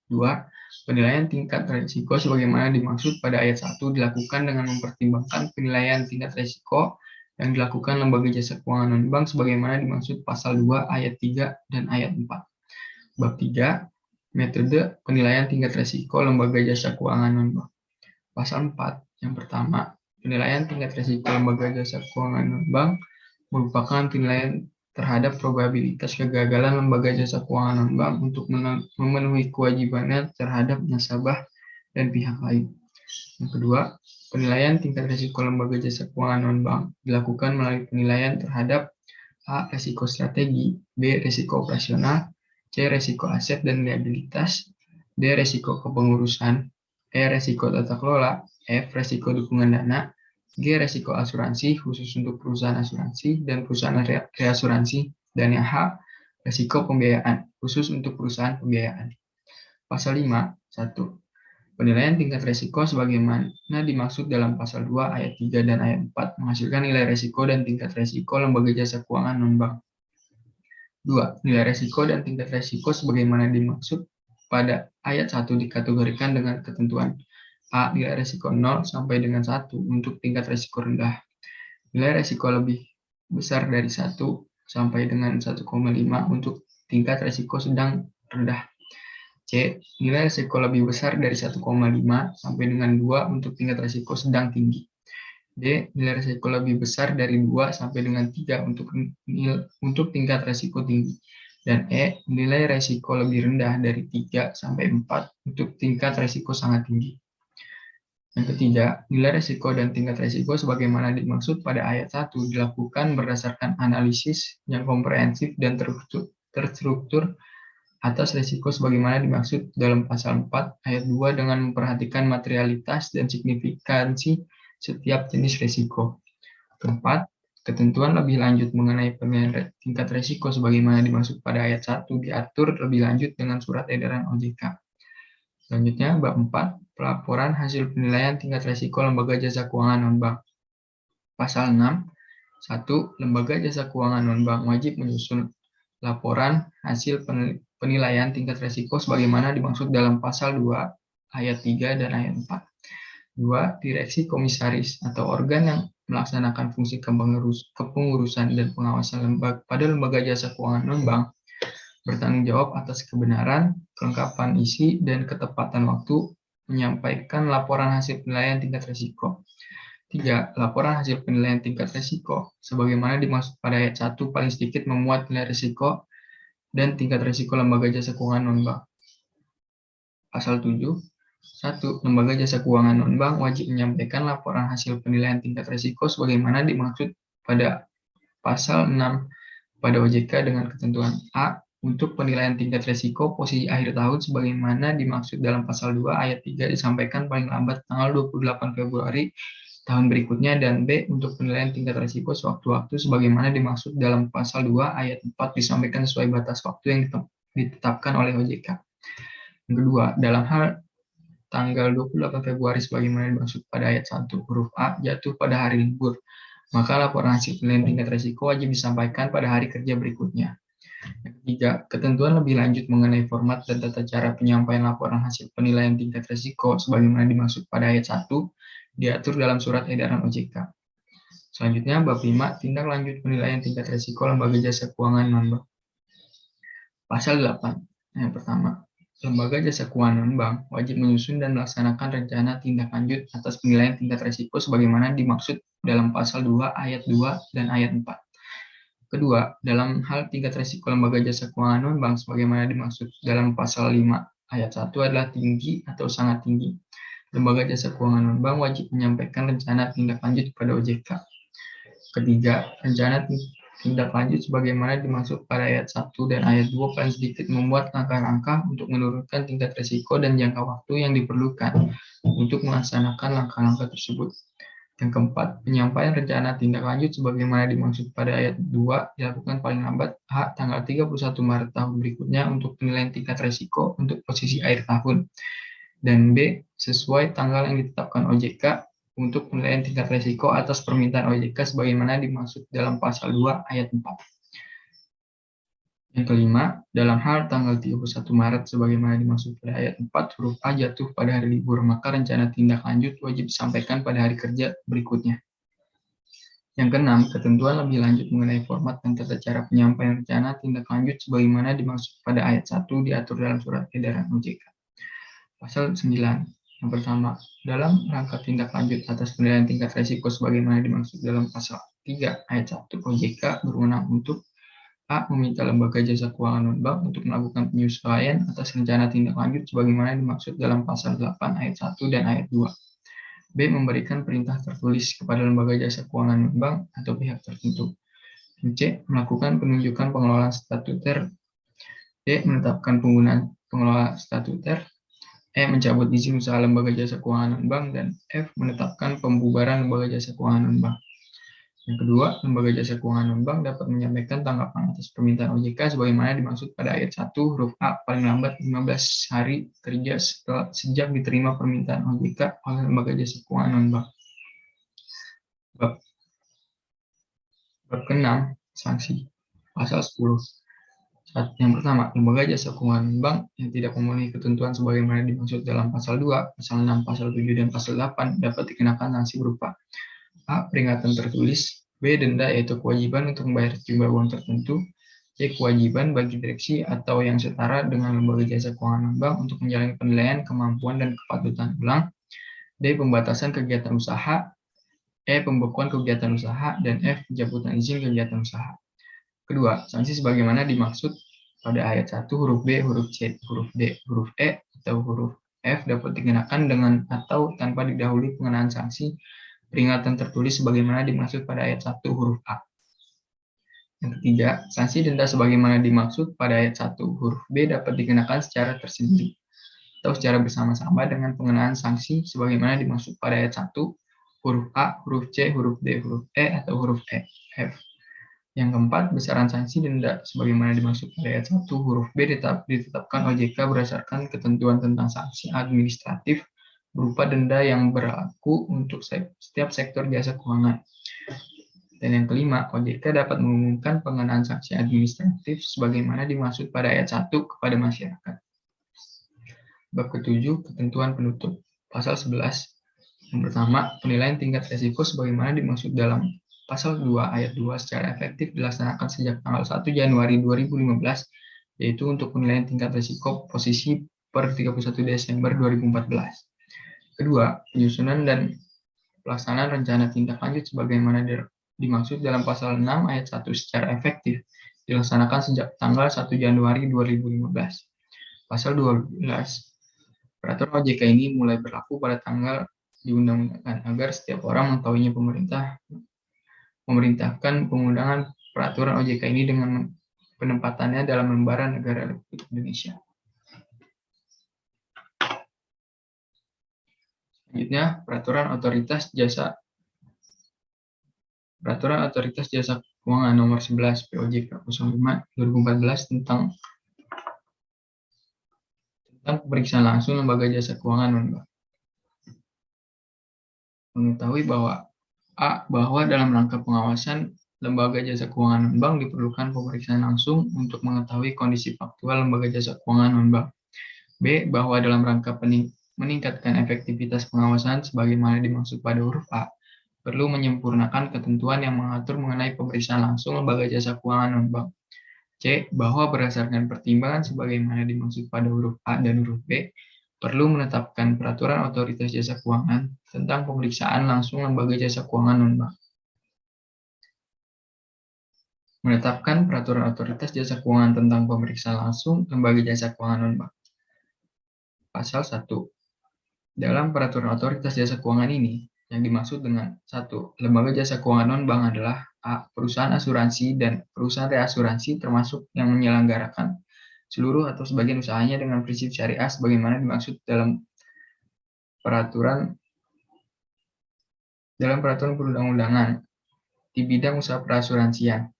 2. Penilaian tingkat risiko sebagaimana dimaksud pada ayat 1 dilakukan dengan mempertimbangkan penilaian tingkat risiko yang dilakukan lembaga jasa keuangan non-bank sebagaimana dimaksud pasal 2 ayat 3 dan ayat 4. Bab 3. Metode penilaian tingkat risiko lembaga jasa keuangan non-bank. Pasal 4. Yang pertama, penilaian tingkat risiko lembaga jasa keuangan non-bank merupakan penilaian terhadap probabilitas kegagalan lembaga jasa keuangan non-bank untuk memenuhi kewajibannya terhadap nasabah dan pihak lain. Yang kedua, penilaian tingkat risiko lembaga jasa keuangan non-bank dilakukan melalui penilaian terhadap A. Risiko strategi, B. Risiko operasional, C. Risiko aset dan liabilitas, D. Risiko kepengurusan, E. Risiko tata kelola, F. Risiko dukungan dana, G. Risiko asuransi khusus untuk perusahaan asuransi dan perusahaan reasuransi, dan yang H. Risiko pembiayaan khusus untuk perusahaan pembiayaan. Pasal 5. 1. Penilaian tingkat risiko sebagaimana dimaksud dalam pasal 2 ayat 3 dan ayat 4 menghasilkan nilai risiko dan tingkat risiko lembaga jasa keuangan non-bank. 2. Nilai risiko dan tingkat risiko sebagaimana dimaksud pada ayat 1 dikategorikan dengan ketentuan A. Nilai risiko 0 sampai dengan 1 untuk tingkat risiko rendah. Nilai risiko lebih besar dari 1 sampai dengan 1,5 untuk tingkat risiko sedang rendah. C. Nilai risiko lebih besar dari 1,5 sampai dengan 2 untuk tingkat risiko sedang tinggi. D. Nilai risiko lebih besar dari 2 sampai dengan 3 untuk tingkat risiko tinggi. Dan E. Nilai risiko lebih rendah dari 3 sampai 4 untuk tingkat risiko sangat tinggi. Yang ketiga, nilai risiko dan tingkat risiko sebagaimana dimaksud pada ayat 1 dilakukan berdasarkan analisis yang komprehensif dan terstruktur atas risiko sebagaimana dimaksud dalam pasal 4 ayat 2 dengan memperhatikan materialitas dan signifikansi setiap jenis risiko. Keempat, ketentuan lebih lanjut mengenai penilaian tingkat risiko sebagaimana dimaksud pada ayat 1 diatur lebih lanjut dengan surat edaran OJK. Selanjutnya, bab 4, pelaporan hasil penilaian tingkat risiko lembaga jasa keuangan non-bank. Pasal 6, 1. Lembaga jasa keuangan non-bank wajib menyusun laporan hasil penilaian tingkat risiko sebagaimana dimaksud dalam pasal 2, ayat 3 dan ayat 4. 2. Direksi komisaris atau organ yang melaksanakan fungsi kepengurusan dan pengawasan pada lembaga jasa keuangan non-bank bertanggung jawab atas kebenaran, kelengkapan isi, dan ketepatan waktu menyampaikan laporan hasil penilaian tingkat risiko. 3. Laporan hasil penilaian tingkat risiko sebagaimana dimaksud pada ayat 1 paling sedikit memuat nilai risiko dan tingkat risiko lembaga jasa keuangan non-bank. Pasal 7. 1. Lembaga jasa keuangan non-bank wajib menyampaikan laporan hasil penilaian tingkat risiko sebagaimana dimaksud pada pasal 6 pada OJK dengan ketentuan A. Untuk penilaian tingkat risiko posisi akhir tahun sebagaimana dimaksud dalam pasal 2 ayat 3 disampaikan paling lambat tanggal 28 Februari tahun berikutnya, dan B. Untuk penilaian tingkat risiko sewaktu-waktu sebagaimana dimaksud dalam pasal 2 ayat 4 disampaikan sesuai batas waktu yang ditetapkan oleh OJK. Yang kedua, dalam hal tanggal 28 Februari sebagaimana dimaksud pada ayat 1 huruf A jatuh pada hari libur, maka laporan hasil penilaian tingkat risiko wajib disampaikan pada hari kerja berikutnya. Yang ketiga, ketentuan lebih lanjut mengenai format dan tata cara penyampaian laporan hasil penilaian tingkat risiko sebagaimana dimaksud pada ayat 1 diatur dalam surat edaran OJK. Selanjutnya, bab 5, tindak lanjut penilaian tingkat risiko lembaga jasa keuangan non-bank. Pasal 8. Yang pertama, lembaga jasa keuangan non-bank wajib menyusun dan melaksanakan rencana tindak lanjut atas penilaian tingkat risiko sebagaimana dimaksud dalam pasal 2 ayat 2 dan ayat 4. Kedua, dalam hal tingkat risiko lembaga jasa keuangan non-bank sebagaimana dimaksud dalam pasal 5 ayat 1 adalah tinggi atau sangat tinggi. Lembaga jasa keuangan non-bank wajib menyampaikan rencana tindak lanjut kepada OJK. Ketiga, rencana tindak lanjut sebagaimana dimaksud pada ayat 1 dan ayat 2 paling sedikit membuat langkah-langkah untuk menurunkan tingkat risiko dan jangka waktu yang diperlukan untuk melaksanakan langkah-langkah tersebut. Yang keempat, penyampaian rencana tindak lanjut sebagaimana dimaksud pada ayat 2 dilakukan paling lambat H tanggal 31 Maret tahun berikutnya untuk penilaian tingkat risiko untuk posisi akhir tahun. Dan B, sesuai tanggal yang ditetapkan OJK untuk penilaian tingkat risiko atas permintaan OJK sebagaimana dimaksud dalam pasal 2 ayat 4. Yang kelima, dalam hal tanggal 31 Maret sebagaimana dimaksud pada ayat 4 huruf A jatuh pada hari libur, maka rencana tindak lanjut wajib disampaikan pada hari kerja berikutnya. Yang keenam, ketentuan lebih lanjut mengenai format dan tata cara penyampaian rencana tindak lanjut sebagaimana dimaksud pada ayat 1 diatur dalam surat edaran OJK. Pasal 9. Yang pertama, dalam rangka tindak lanjut atas penilaian tingkat risiko sebagaimana dimaksud dalam pasal 3 ayat 1 OJK berwenang untuk A. Meminta lembaga jasa keuangan non-bank untuk melakukan penyesuaian atas rencana tindak lanjut sebagaimana dimaksud dalam pasal 8 ayat 1 dan ayat 2. B. Memberikan perintah tertulis kepada lembaga jasa keuangan non-bank atau pihak tertentu. C. Melakukan penunjukan pengelola statuter. D. Menetapkan penggunaan pengelola statuter. E. Mencabut izin usaha lembaga jasa keuangan non-bank. Dan F. Menetapkan pembubaran lembaga jasa keuangan non-bank. Yang kedua, lembaga jasa keuangan non-bank dapat menyampaikan tanggapan atas permintaan OJK sebagaimana dimaksud pada ayat 1 huruf A paling lambat 15 hari kerja sejak diterima permintaan OJK oleh lembaga jasa keuangan non-bank. Bab ke-6, sanksi. Pasal 10. Yang pertama, lembaga jasa keuangan non-bank yang tidak memenuhi ketentuan sebagaimana dimaksud dalam pasal 2, pasal 6, pasal 7, dan pasal 8 dapat dikenakan sanksi berupa A. Peringatan tertulis. B. Denda, yaitu kewajiban untuk membayar jumlah uang tertentu. C. Kewajiban bagi direksi atau yang setara dengan lembaga jasa keuangan non-bank untuk menjalani penilaian kemampuan dan kepatutan ulang. D. Pembatasan kegiatan usaha. E. Pembekuan kegiatan usaha. Dan F. Pencabutan izin kegiatan usaha. Kedua, sanksi sebagaimana dimaksud pada ayat 1 huruf B, huruf C, huruf D, huruf E, atau huruf F dapat dikenakan dengan atau tanpa didahului pengenaan sanksi peringatan tertulis sebagaimana dimaksud pada ayat 1 huruf A. Yang ketiga, sanksi denda sebagaimana dimaksud pada ayat 1 huruf B dapat dikenakan secara tersendiri atau secara bersama-sama dengan pengenaan sanksi sebagaimana dimaksud pada ayat 1 huruf A, huruf C, huruf D, huruf E, atau huruf E, F. Yang keempat, besaran sanksi denda sebagaimana dimaksud pada ayat 1 huruf B ditetapkan OJK berdasarkan ketentuan tentang sanksi administratif berupa denda yang berlaku untuk setiap sektor jasa keuangan. Dan yang kelima, OJK dapat mengumumkan pengenaan sanksi administratif sebagaimana dimaksud pada ayat 1 kepada masyarakat. Bab ke-7, ketentuan penutup. Pasal 11. Yang pertama, penilaian tingkat resiko sebagaimana dimaksud dalam Pasal 2 ayat 2 secara efektif dilaksanakan sejak tanggal 1 Januari 2015, yaitu untuk penilaian tingkat risiko posisi per 31 Desember 2014. Kedua, penyusunan dan pelaksanaan rencana tindak lanjut sebagaimana dimaksud dalam Pasal 6 ayat 1 secara efektif dilaksanakan sejak tanggal 1 Januari 2015. Pasal 12, peraturan OJK ini mulai berlaku pada tanggal diundang-undangkan agar setiap orang mengetahuinya. Pemerintah memerintahkan pengundangan peraturan OJK ini dengan penempatannya dalam lembaran negara Republik Indonesia. Selanjutnya, Peraturan Otoritas Jasa Keuangan Nomor 11 POJK 05 2014 tentang pemeriksaan langsung lembaga jasa keuangan non-bank. Mengetahui bahwa bahwa dalam rangka pengawasan lembaga jasa keuangan non-bank diperlukan pemeriksaan langsung untuk mengetahui kondisi faktual lembaga jasa keuangan non-bank. B. Bahwa dalam rangka meningkatkan efektivitas pengawasan sebagaimana dimaksud pada huruf A, perlu menyempurnakan ketentuan yang mengatur mengenai pemeriksaan langsung lembaga jasa keuangan non-bank. C. Bahwa berdasarkan pertimbangan sebagaimana dimaksud pada huruf A dan huruf B, perlu menetapkan peraturan otoritas jasa keuangan tentang pemeriksaan langsung lembaga jasa keuangan non-bank. Menetapkan peraturan otoritas jasa keuangan tentang pemeriksaan langsung lembaga jasa keuangan non-bank. Pasal 1. Dalam peraturan otoritas jasa keuangan ini, yang dimaksud dengan 1. Lembaga jasa keuangan non-bank adalah A. Perusahaan asuransi dan perusahaan reasuransi termasuk yang menyelenggarakan seluruh atau sebagian usahanya dengan prinsip syariah sebagaimana dimaksud dalam peraturan perundang-undangan di bidang usaha perasuransian.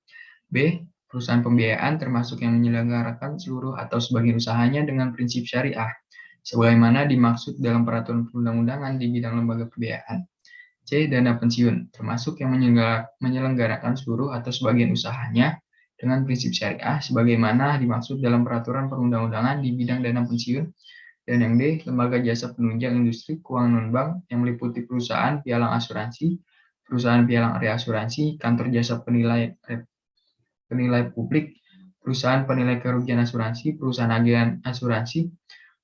B. Perusahaan pembiayaan termasuk yang menyelenggarakan seluruh atau sebagian usahanya dengan prinsip syariah sebagaimana dimaksud dalam peraturan perundang-undangan di bidang lembaga pembiayaan. C. Dana pensiun termasuk yang menyelenggarakan seluruh atau sebagian usahanya dengan prinsip syariah sebagaimana dimaksud dalam peraturan perundang-undangan di bidang dana pensiun. Dan yang D, lembaga jasa penunjang industri keuangan non-bank yang meliputi perusahaan pialang asuransi, perusahaan pialang reasuransi, kantor jasa penilai publik, perusahaan penilai kerugian asuransi, perusahaan agen asuransi,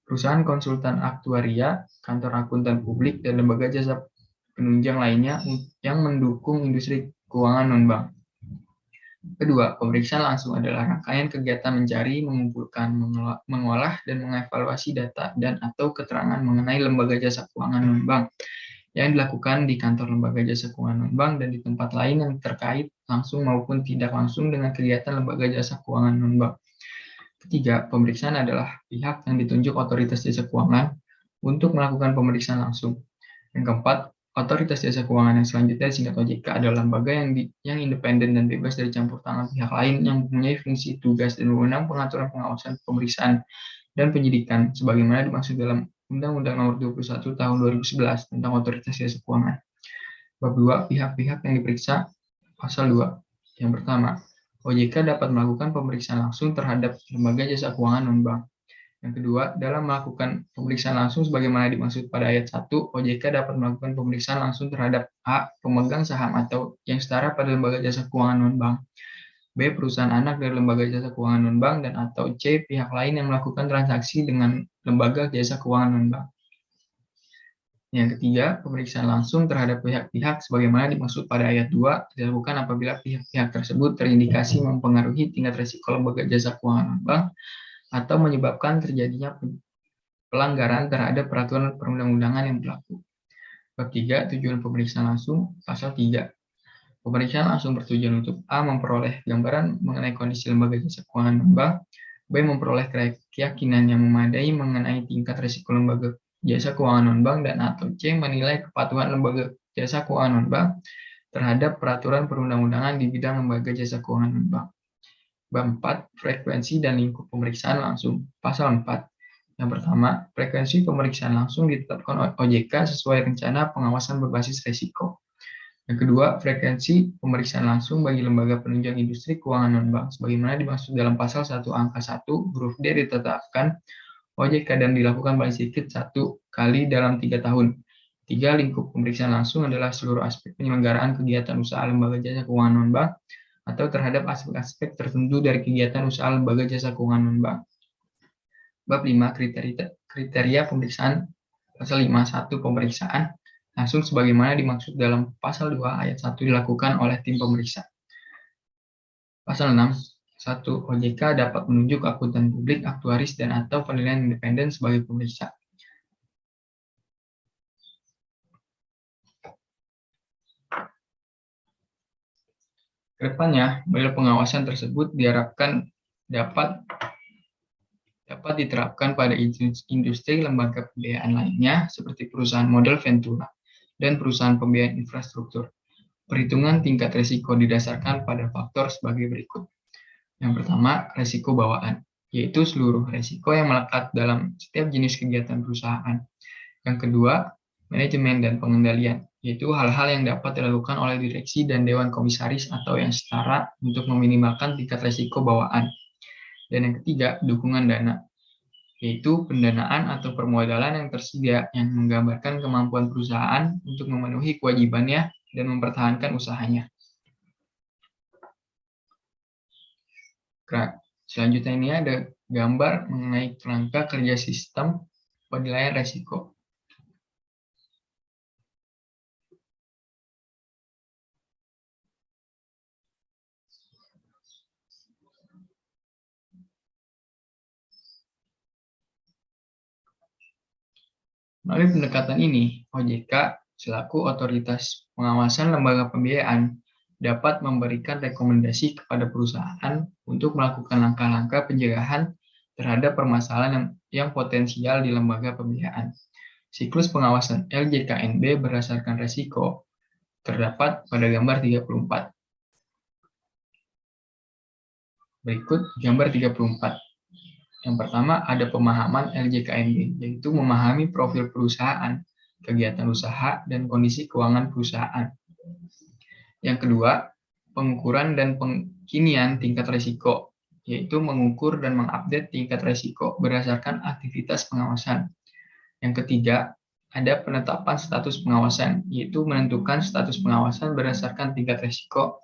perusahaan konsultan aktuaria, kantor akuntan publik, dan lembaga jasa penunjang lainnya yang mendukung industri keuangan non-bank. Kedua, pemeriksaan langsung adalah rangkaian kegiatan mencari, mengumpulkan, mengolah, dan mengevaluasi data dan atau keterangan mengenai lembaga jasa keuangan non-bank yang dilakukan di kantor lembaga jasa keuangan non-bank dan di tempat lain yang terkait langsung maupun tidak langsung dengan kegiatan lembaga jasa keuangan non-bank. Ketiga, pemeriksaan adalah pihak yang ditunjuk otoritas jasa keuangan untuk melakukan pemeriksaan langsung. Yang keempat, otoritas jasa keuangan yang selanjutnya disingkat OJK adalah lembaga yang independen dan bebas dari campur tangan pihak lain yang mempunyai fungsi, tugas, dan wewenang pengaturan pengawasan, pemeriksaan, dan penyidikan sebagaimana dimaksud dalam Undang-Undang Nomor 21 Tahun 2011 tentang Otoritas Jasa Keuangan. Bab 2. Pihak-pihak yang diperiksa. Pasal 2. Yang pertama, OJK dapat melakukan pemeriksaan langsung terhadap lembaga jasa keuangan non-bank. Yang kedua, dalam melakukan pemeriksaan langsung sebagaimana dimaksud pada ayat 1, OJK dapat melakukan pemeriksaan langsung terhadap A. Pemegang saham atau yang setara pada lembaga jasa keuangan non-bank, B. Perusahaan anak dari lembaga jasa keuangan non-bank, dan atau C. Pihak lain yang melakukan transaksi dengan lembaga jasa keuangan non-bank. Yang ketiga, pemeriksaan langsung terhadap pihak-pihak sebagaimana dimaksud pada ayat 2 dilakukan apabila pihak-pihak tersebut terindikasi mempengaruhi tingkat risiko lembaga jasa keuangan non-bank atau menyebabkan terjadinya pelanggaran terhadap peraturan perundang-undangan yang berlaku. Bab 3, tujuan pemeriksaan langsung, pasal 3. Pemeriksaan langsung bertujuan untuk A. Memperoleh gambaran mengenai kondisi lembaga jasa keuangan non-bank, B. Memperoleh keyakinan yang memadai mengenai tingkat risiko lembaga jasa keuangan non-bank, dan atau C. Menilai kepatuhan lembaga jasa keuangan non-bank terhadap peraturan perundang-undangan di bidang lembaga jasa keuangan non-bank. Bab 4, frekuensi dan lingkup pemeriksaan langsung, pasal 4. Yang pertama, frekuensi pemeriksaan langsung ditetapkan OJK sesuai rencana pengawasan berbasis risiko. Yang kedua, frekuensi pemeriksaan langsung bagi lembaga penunjang industri keuangan non-bank sebagaimana dimaksud dalam pasal 1 angka 1 huruf D ditetapkan OJK dan dilakukan paling sedikit 1 kali dalam 3 tahun. 3. Lingkup pemeriksaan langsung adalah seluruh aspek penyelenggaraan kegiatan usaha lembaga jasa keuangan non-bank atau terhadap aspek-aspek tertentu dari kegiatan usaha lembaga jasa keuangan non-bank. Bab 5, kriteria pemeriksaan, pasal 5, 1. Pemeriksaan langsung sebagaimana dimaksud dalam pasal 2 ayat 1 dilakukan oleh tim pemeriksa. Pasal 6, 1. OJK dapat menunjuk akuntan publik, aktuaris, dan atau penilaian independen sebagai pemeriksa. Kedepannya, model pengawasan tersebut diharapkan dapat diterapkan pada industri lembaga pembiayaan lainnya seperti perusahaan model Ventura dan perusahaan pembiayaan infrastruktur. Perhitungan tingkat risiko didasarkan pada faktor sebagai berikut. Yang pertama, risiko bawaan, yaitu seluruh risiko yang melekat dalam setiap jenis kegiatan perusahaan. Yang kedua, manajemen dan pengendalian, yaitu hal-hal yang dapat dilakukan oleh direksi dan dewan komisaris atau yang setara untuk meminimalkan tingkat risiko bawaan. Dan yang ketiga, dukungan dana, yaitu pendanaan atau permodalan yang tersedia yang menggambarkan kemampuan perusahaan untuk memenuhi kewajibannya dan mempertahankan usahanya. Selanjutnya ini ada gambar mengenai kerangka kerja sistem penilaian risiko. Melalui pendekatan ini, OJK selaku otoritas pengawasan lembaga pembiayaan dapat memberikan rekomendasi kepada perusahaan untuk melakukan langkah-langkah pencegahan terhadap permasalahan yang potensial di lembaga pembiayaan. Siklus pengawasan LJKNB berdasarkan risiko terdapat pada gambar 34. Berikut gambar 34. Yang pertama ada pemahaman LJKNB, yaitu memahami profil perusahaan, kegiatan usaha, dan kondisi keuangan perusahaan. Yang kedua, pengukuran dan pengkinian tingkat risiko, yaitu mengukur dan mengupdate tingkat risiko berdasarkan aktivitas pengawasan. Yang ketiga, ada penetapan status pengawasan, yaitu menentukan status pengawasan berdasarkan tingkat risiko.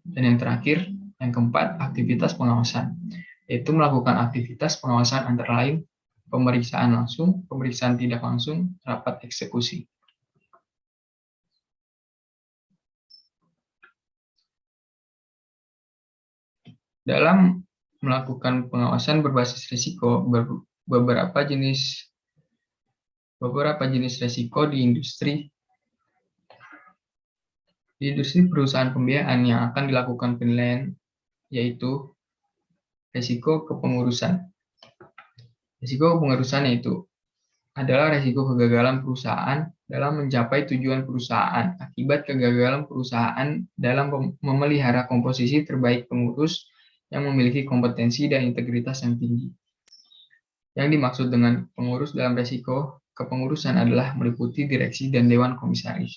Dan yang terakhir, yang keempat, aktivitas pengawasan, yaitu melakukan aktivitas pengawasan antara lain pemeriksaan langsung, pemeriksaan tidak langsung, rapat eksekusi. Dalam melakukan pengawasan berbasis risiko, beberapa jenis risiko di industri perusahaan pembiayaan yang akan dilakukan penilaian yaitu risiko kepengurusan. Risiko kepengurusan yaitu adalah risiko kegagalan perusahaan dalam mencapai tujuan perusahaan akibat kegagalan perusahaan dalam memelihara komposisi terbaik pengurus yang memiliki kompetensi dan integritas yang tinggi. Yang dimaksud dengan pengurus dalam risiko kepengurusan adalah meliputi direksi dan dewan komisaris.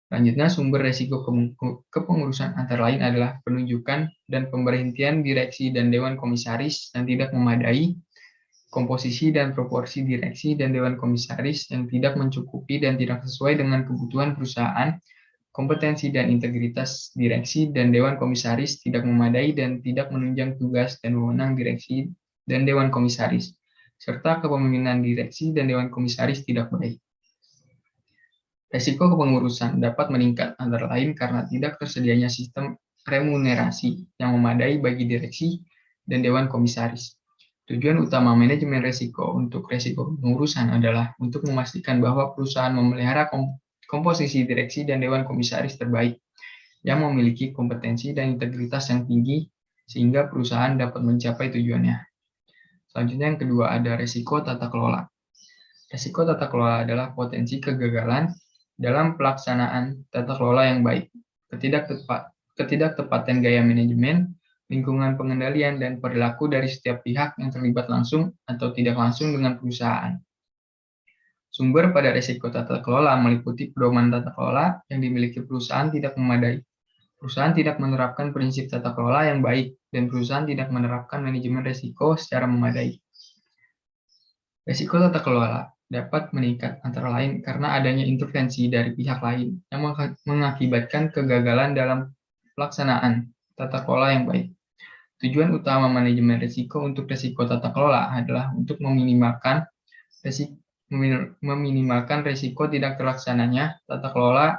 Selanjutnya, sumber risiko kepengurusan antara lain adalah penunjukan dan pemberhentian direksi dan dewan komisaris yang tidak memadai, komposisi dan proporsi direksi dan dewan komisaris yang tidak mencukupi dan tidak sesuai dengan kebutuhan perusahaan, kompetensi dan integritas direksi dan dewan komisaris tidak memadai dan tidak menunjang tugas dan wewenang direksi dan dewan komisaris, serta kepemimpinan direksi dan dewan komisaris tidak baik. Resiko kepengurusan dapat meningkat antara lain karena tidak tersedianya sistem remunerasi yang memadai bagi direksi dan dewan komisaris. Tujuan utama manajemen risiko untuk risiko pengurusan adalah untuk memastikan bahwa perusahaan memelihara komposisi direksi dan dewan komisaris terbaik yang memiliki kompetensi dan integritas yang tinggi sehingga perusahaan dapat mencapai tujuannya. Selanjutnya yang kedua ada risiko tata kelola. Risiko tata kelola adalah potensi kegagalan dalam pelaksanaan tata kelola yang baik, ketidaktepatan gaya manajemen, lingkungan pengendalian, dan perilaku dari setiap pihak yang terlibat langsung atau tidak langsung dengan perusahaan. Sumber pada risiko tata kelola meliputi pedoman tata kelola yang dimiliki perusahaan tidak memadai. Perusahaan tidak menerapkan prinsip tata kelola yang baik, dan perusahaan tidak menerapkan manajemen risiko secara memadai. Risiko tata kelola dapat meningkat antara lain karena adanya intervensi dari pihak lain yang mengakibatkan kegagalan dalam pelaksanaan tata kelola yang baik. Tujuan utama manajemen risiko untuk risiko tata kelola adalah untuk meminimalkan risiko tidak terlaksananya tata kelola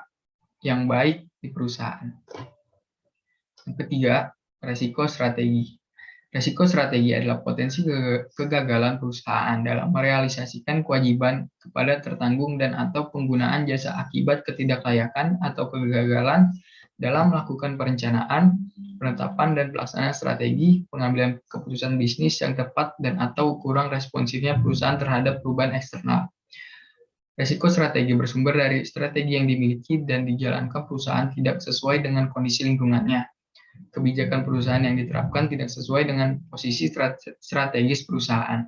yang baik di perusahaan. Yang ketiga, risiko strategi. Risiko strategi adalah potensi kegagalan perusahaan dalam merealisasikan kewajiban kepada tertanggung dan atau penggunaan jasa akibat ketidaklayakan atau kegagalan dalam melakukan perencanaan, penetapan dan pelaksanaan strategi, pengambilan keputusan bisnis yang tepat dan atau kurang responsifnya perusahaan terhadap perubahan eksternal. Risiko strategi bersumber dari strategi yang dimiliki dan dijalankan perusahaan tidak sesuai dengan kondisi lingkungannya. Kebijakan perusahaan yang diterapkan tidak sesuai dengan posisi strategis perusahaan.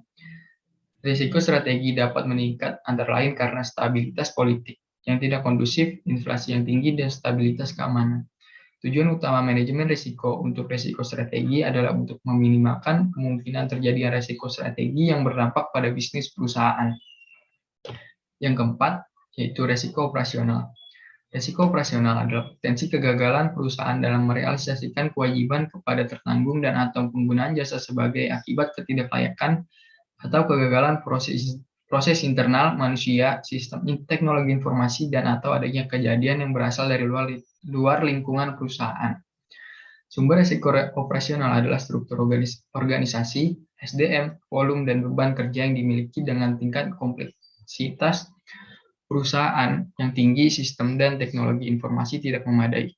Risiko strategi dapat meningkat antara lain karena stabilitas politik yang tidak kondusif, inflasi yang tinggi, dan stabilitas keamanan. Tujuan utama manajemen risiko untuk risiko strategi adalah untuk meminimalkan kemungkinan terjadinya risiko strategi yang berdampak pada bisnis perusahaan. Yang keempat, yaitu risiko operasional. Risiko operasional adalah potensi kegagalan perusahaan dalam merealisasikan kewajiban kepada tertanggung dan atau penggunaan jasa sebagai akibat ketidaklayakan atau kegagalan proses internal manusia, sistem teknologi informasi, dan atau adanya kejadian yang berasal dari luar lingkungan perusahaan. Sumber risiko operasional adalah struktur organisasi, SDM, volume, dan beban kerja yang dimiliki dengan tingkat kompleksitas perusahaan yang tinggi, sistem dan teknologi informasi tidak memadai.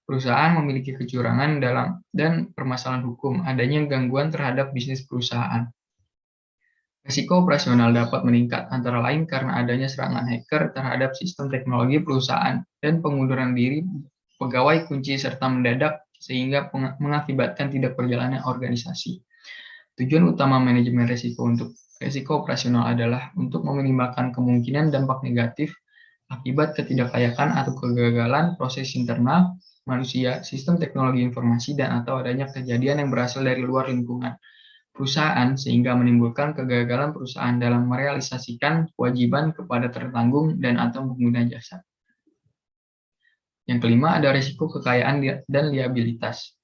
Perusahaan memiliki kecurangan dan permasalahan hukum, adanya gangguan terhadap bisnis perusahaan. Risiko operasional dapat meningkat antara lain karena adanya serangan hacker terhadap sistem teknologi perusahaan dan pengunduran diri pegawai kunci serta mendadak sehingga mengakibatkan tidak berjalannya organisasi. Tujuan utama manajemen risiko untuk risiko operasional adalah untuk meminimalkan kemungkinan dampak negatif akibat ketidaklayakan atau kegagalan proses internal manusia, sistem teknologi informasi, dan atau adanya kejadian yang berasal dari luar lingkungan perusahaan sehingga menimbulkan kegagalan perusahaan dalam merealisasikan kewajiban kepada tertanggung dan atau pengguna jasa. Yang kelima ada risiko kekayaan dan liabilitas.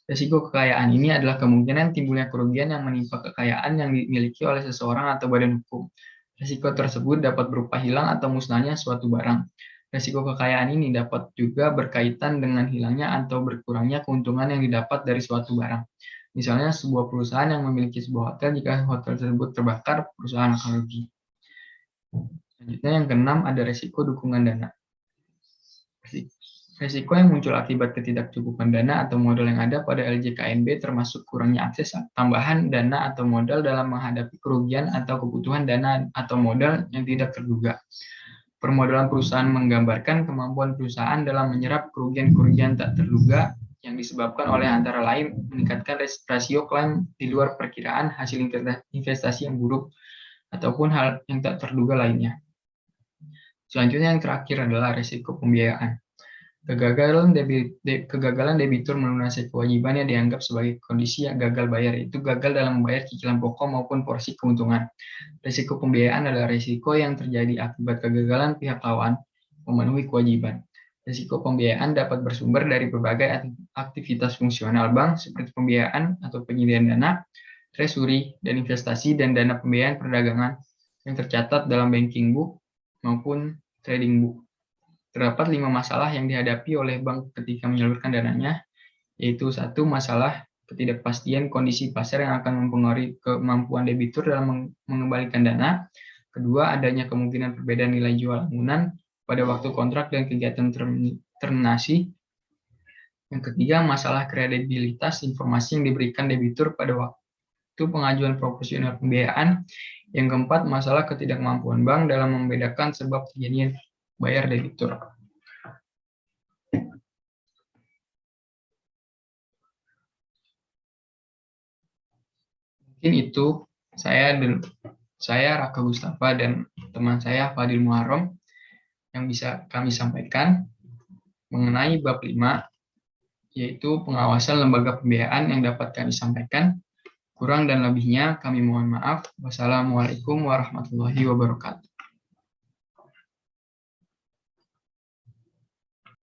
Risiko kekayaan ini adalah kemungkinan timbulnya kerugian yang menimpa kekayaan yang dimiliki oleh seseorang atau badan hukum. Risiko tersebut dapat berupa hilang atau musnahnya suatu barang. Risiko kekayaan ini dapat juga berkaitan dengan hilangnya atau berkurangnya keuntungan yang didapat dari suatu barang. Misalnya sebuah perusahaan yang memiliki sebuah hotel, jika hotel tersebut terbakar, perusahaan akan rugi. Selanjutnya yang keenam ada risiko dukungan dana. Risiko yang muncul akibat ketidakcukupan dana atau modal yang ada pada LJKNB termasuk kurangnya akses tambahan dana atau modal dalam menghadapi kerugian atau kebutuhan dana atau modal yang tidak terduga. Permodalan perusahaan menggambarkan kemampuan perusahaan dalam menyerap kerugian-kerugian tak terduga yang disebabkan oleh antara lain meningkatkan rasio klaim di luar perkiraan, hasil investasi yang buruk, ataupun hal yang tak terduga lainnya. Selanjutnya yang terakhir adalah risiko pembiayaan. Kegagalan debitur melunasi kewajibannya dianggap sebagai kondisi yang gagal bayar, yaitu gagal dalam membayar cicilan pokok maupun porsi keuntungan. Risiko pembiayaan adalah risiko yang terjadi akibat kegagalan pihak lawan memenuhi kewajiban. Risiko pembiayaan dapat bersumber dari berbagai aktivitas fungsional bank seperti pembiayaan atau penyediaan dana, treasury, dan investasi, dan dana pembiayaan perdagangan yang tercatat dalam banking book maupun trading book. Terdapat 5 masalah yang dihadapi oleh bank ketika menyalurkan dananya, yaitu 1. Masalah ketidakpastian kondisi pasar yang akan mempengaruhi kemampuan debitur dalam mengembalikan dana. 2. Adanya kemungkinan perbedaan nilai jual bangunan pada waktu kontrak dan kegiatan terminasi. Yang 3. Masalah kredibilitas informasi yang diberikan debitur pada waktu pengajuan proporsional pembiayaan. Yang 4. Masalah ketidakmampuan bank dalam membedakan sebab terjadinya bayar debitur. Mungkin itu saya Raka Gustafa dan teman saya Fadil Muharram yang bisa kami sampaikan mengenai bab 5, yaitu pengawasan lembaga pembiayaan yang dapat kami sampaikan. Kurang dan lebihnya kami mohon maaf. Wassalamualaikum warahmatullahi wabarakatuh.